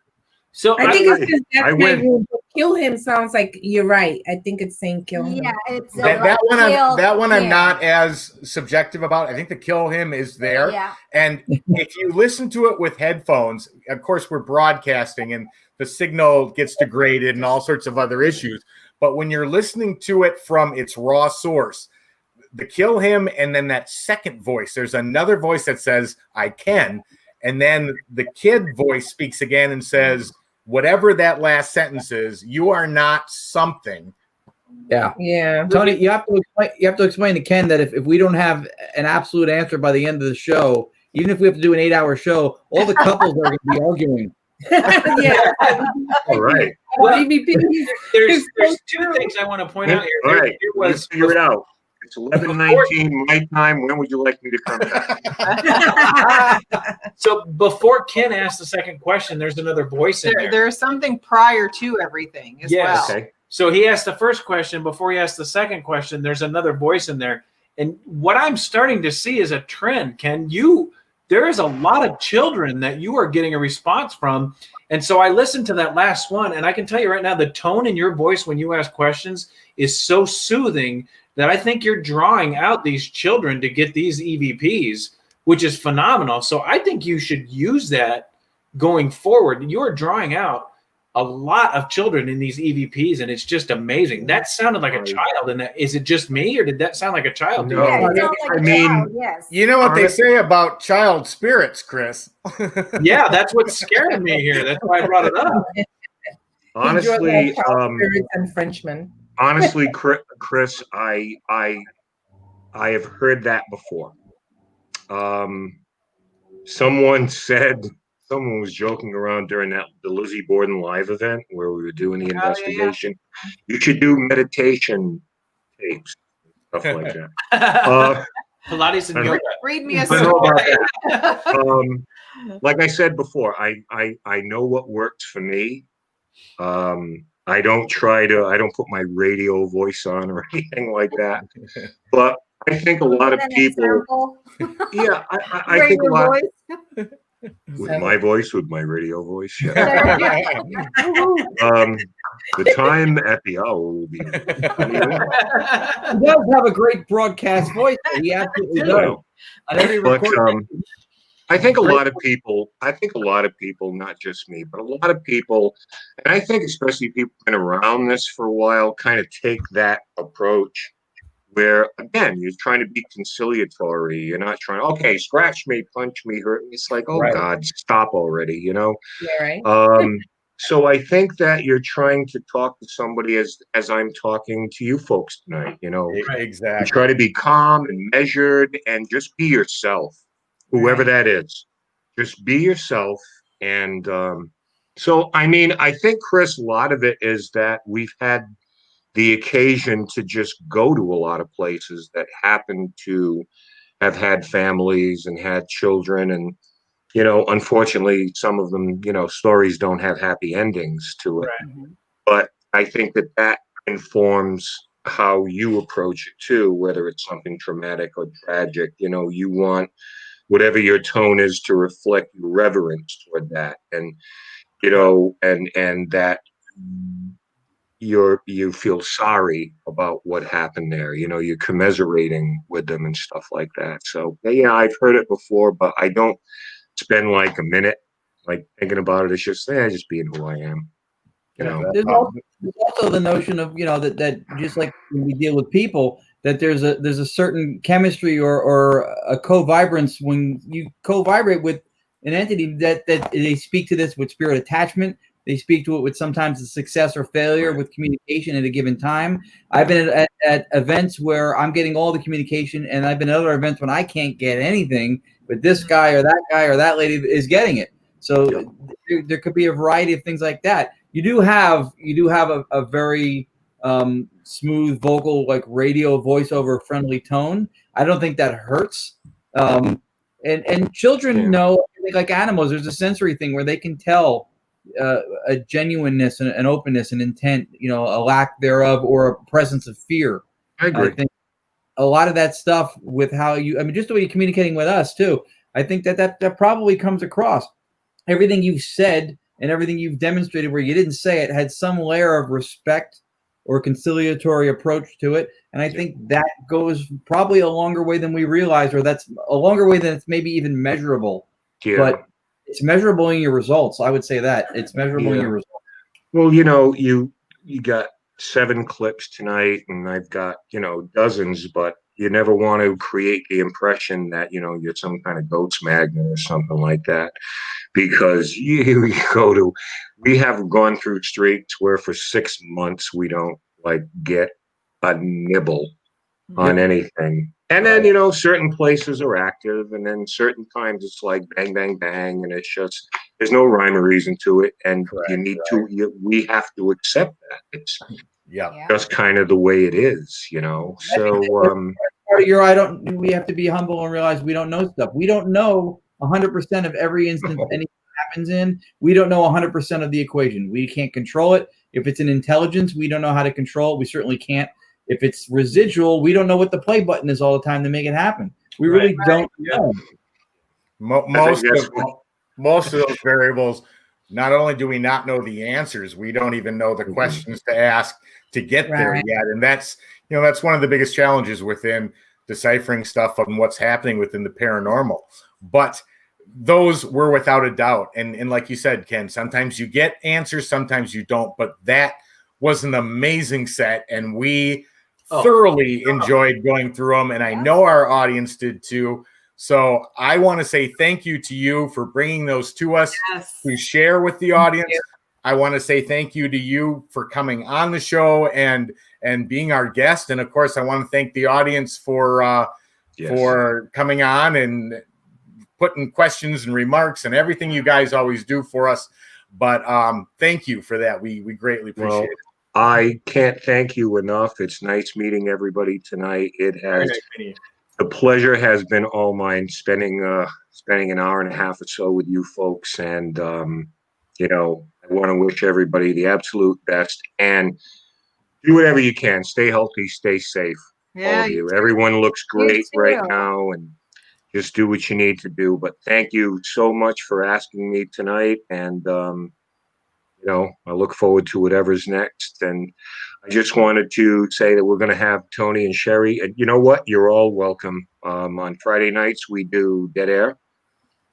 So I think it's just that's my room. Kill him sounds like you're right. I think it's saying kill him. Yeah, it's that one I'm not as subjective about. I think the kill him is there. Yeah. And if you listen to it with headphones, of course we're broadcasting and the signal gets degraded and all sorts of other issues. But when you're listening to it from its raw source, the kill him and then that second voice, there's another voice that says, I can. And then the kid voice speaks again and says, whatever that last sentence is, you are not something. Yeah. Yeah. Tony, you have to explain to Ken that if we don't have an absolute answer by the end of the show, even if we have to do an 8-hour show, all the couples are going to be arguing. Yeah. All right. Well, there's two things I want to point out here. All right. Let's figure it out. It's 11:19 my time. When would you like me to come back? So before Ken asks the second question, there's another voice in there. There's something prior to everything as well. Okay. So he asked the first question. Before he asked the second question, there's another voice in there. And what I'm starting to see is a trend, Ken. There is a lot of children that you are getting a response from. And so I listened to that last one, and I can tell you right now, the tone in your voice when you ask questions is so soothing that I think you're drawing out these children to get these EVPs, which is phenomenal. So I think you should use that going forward. You're drawing out a lot of children in these EVPs, and it's just amazing. That sounded like a child. And is it just me, or did that sound like a child? No, Yeah, it sounds like I mean, child, yes. You know what they say about child spirits, Chris? Yeah, that's what's scaring me here. That's why I brought it up. Honestly, spirits and Frenchmen. honestly, Chris, I have heard that before. Someone was joking around during the Lizzie Borden live event where we were doing the investigation. You should do meditation tapes, stuff like that. Pilates and yoga. Read me a I know about story. that. Like I said before, I know what works for me. I don't put my radio voice on or anything like that. But I think a lot of people. Yeah, I think a lot. With my voice, with my radio voice, yeah. The time at the hour will be. He does have a great broadcast voice. He absolutely does. On every recording. I think a lot of people, not just me, but a lot of people, and I think especially people who've been around this for a while, kind of take that approach where, again, you're trying to be conciliatory. You're not trying, okay, scratch me, punch me, hurt me. It's like, oh, right. God, stop already, you know? Yeah, right. So I think that you're trying to talk to somebody as I'm talking to you folks tonight, you know? Exactly. You try to be calm and measured and just be yourself. Whoever that is, just be yourself. And so, I mean, I think, Chris, a lot of it is that we've had the occasion to just go to a lot of places that happen to have had families and had children. And, you know, unfortunately, some of them, you know, stories don't have happy endings to it. Right. But I think that informs how you approach it, too, whether it's something traumatic or tragic. You know, you want whatever your tone is to reflect your reverence toward that, and you know, and that you feel sorry about what happened there. You know, you're commiserating with them and stuff like that. So yeah, I've heard it before, but I don't spend like a minute like thinking about it. It's just just being who I am. You know, there's also the notion of, you know, that just like when we deal with people, that there's a certain chemistry or a co-vibrance when you co-vibrate with an entity that they speak to this with spirit attachment. They speak to it with sometimes the success or failure with communication at a given time. I've been at events where I'm getting all the communication, and I've been at other events when I can't get anything, but this guy or that lady is getting it. So there could be a variety of things like that. You do have a very smooth vocal, like radio voiceover friendly tone. I don't think that hurts. And children know, I think, like animals, there's a sensory thing where they can tell a genuineness and an openness and intent, you know, a lack thereof, or a presence of fear. I agree. I think a lot of that stuff with how just the way you're communicating with us too, I think that probably comes across. Everything you've said and everything you've demonstrated where you didn't say it had some layer of respect or conciliatory approach to it. And I think that goes probably a longer way than we realize, or that's a longer way than it's maybe even measurable. Yeah. But it's measurable in your results. I would say that it's measurable in your results. Well, you know, you got 7 clips tonight, and I've got, you know, dozens, but you never want to create the impression that, you know, you're some kind of goat's magnet or something like that. Because we have gone through streaks where for 6 months we don't like get a nibble on anything. And then, you know, certain places are active, and then certain times it's like bang, bang, bang. And it's just, there's no rhyme or reason to it. And we have to accept that. It's just kind of the way it is, you know? So, we have to be humble and realize we don't know stuff. We don't know 100% of every instance anything happens in. We don't know 100% of the equation. We can't control it. If it's an intelligence, we don't know how to control it. We certainly can't. If it's residual, we don't know what the play button is all the time to make it happen. We really don't know. Most of those variables, not only do we not know the answers, we don't even know the questions to ask to get there yet. And that's one of the biggest challenges within deciphering stuff on what's happening within the paranormal. But those were without a doubt. And like you said, Ken, sometimes you get answers, sometimes you don't. But that was an amazing set, and we thoroughly enjoyed going through them. And I know our audience did too. So I want to say thank you to you for bringing those to us to share with the audience. I want to say thank you to you for coming on the show and being our guest. And of course, I want to thank the audience for coming on and putting questions and remarks and everything you guys always do for us. But thank you for that. We greatly appreciate it. I can't thank you enough. It's nice meeting everybody tonight. The pleasure has been all mine spending an hour and a half or so with you folks. And, you know, I want to wish everybody the absolute best and do whatever you can. Stay healthy, stay safe. All of you. Everyone looks great right now, and just do what you need to do. But thank you so much for asking me tonight. And, you know, I look forward to whatever's next. And I just wanted to say that we're going to have Tony and Sherry. And you know what? You're all welcome. On Friday nights, we do Dead Air,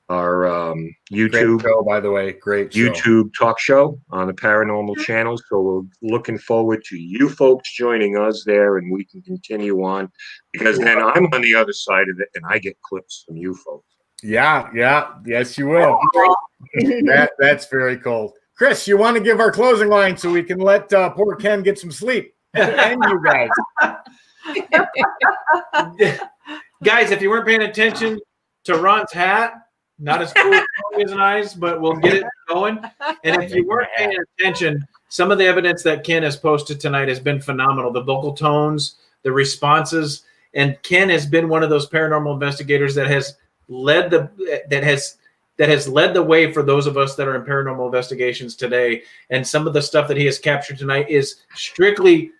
our YouTube great show, by the way. Great YouTube talk show on the Paranormal Channel. So we're looking forward to you folks joining us there, and we can continue on, because then I'm on the other side of it and I get clips from you folks. Yeah. Yes, you will. That's very cool. Chris, you want to give our closing line so we can let poor Ken get some sleep? And you guys. Guys, if you weren't paying attention to Ron's hat, not as cool as his eyes, but we'll get it going. And if you weren't paying attention, some of the evidence that Ken has posted tonight has been phenomenal. The vocal tones, the responses, and Ken has been one of those paranormal investigators that has led the way for those of us that are in paranormal investigations today. And some of the stuff that he has captured tonight is strictly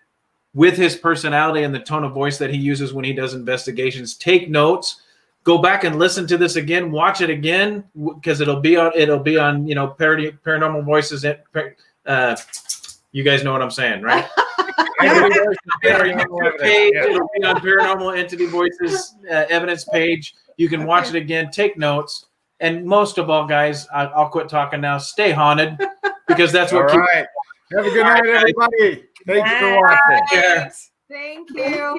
with his personality and the tone of voice that he uses when he does investigations. Take notes. Go back and listen to this again. Watch it again, because it'll be on you know, Paranormal Voices. You guys know what I'm saying, right? It'll be on Paranormal Entity Voices evidence page. You can watch it again. Take notes. And most of all, guys, I'll quit talking now. Stay haunted, because that's what. All right. Have a good night, everybody. Thanks for watching. Thank you.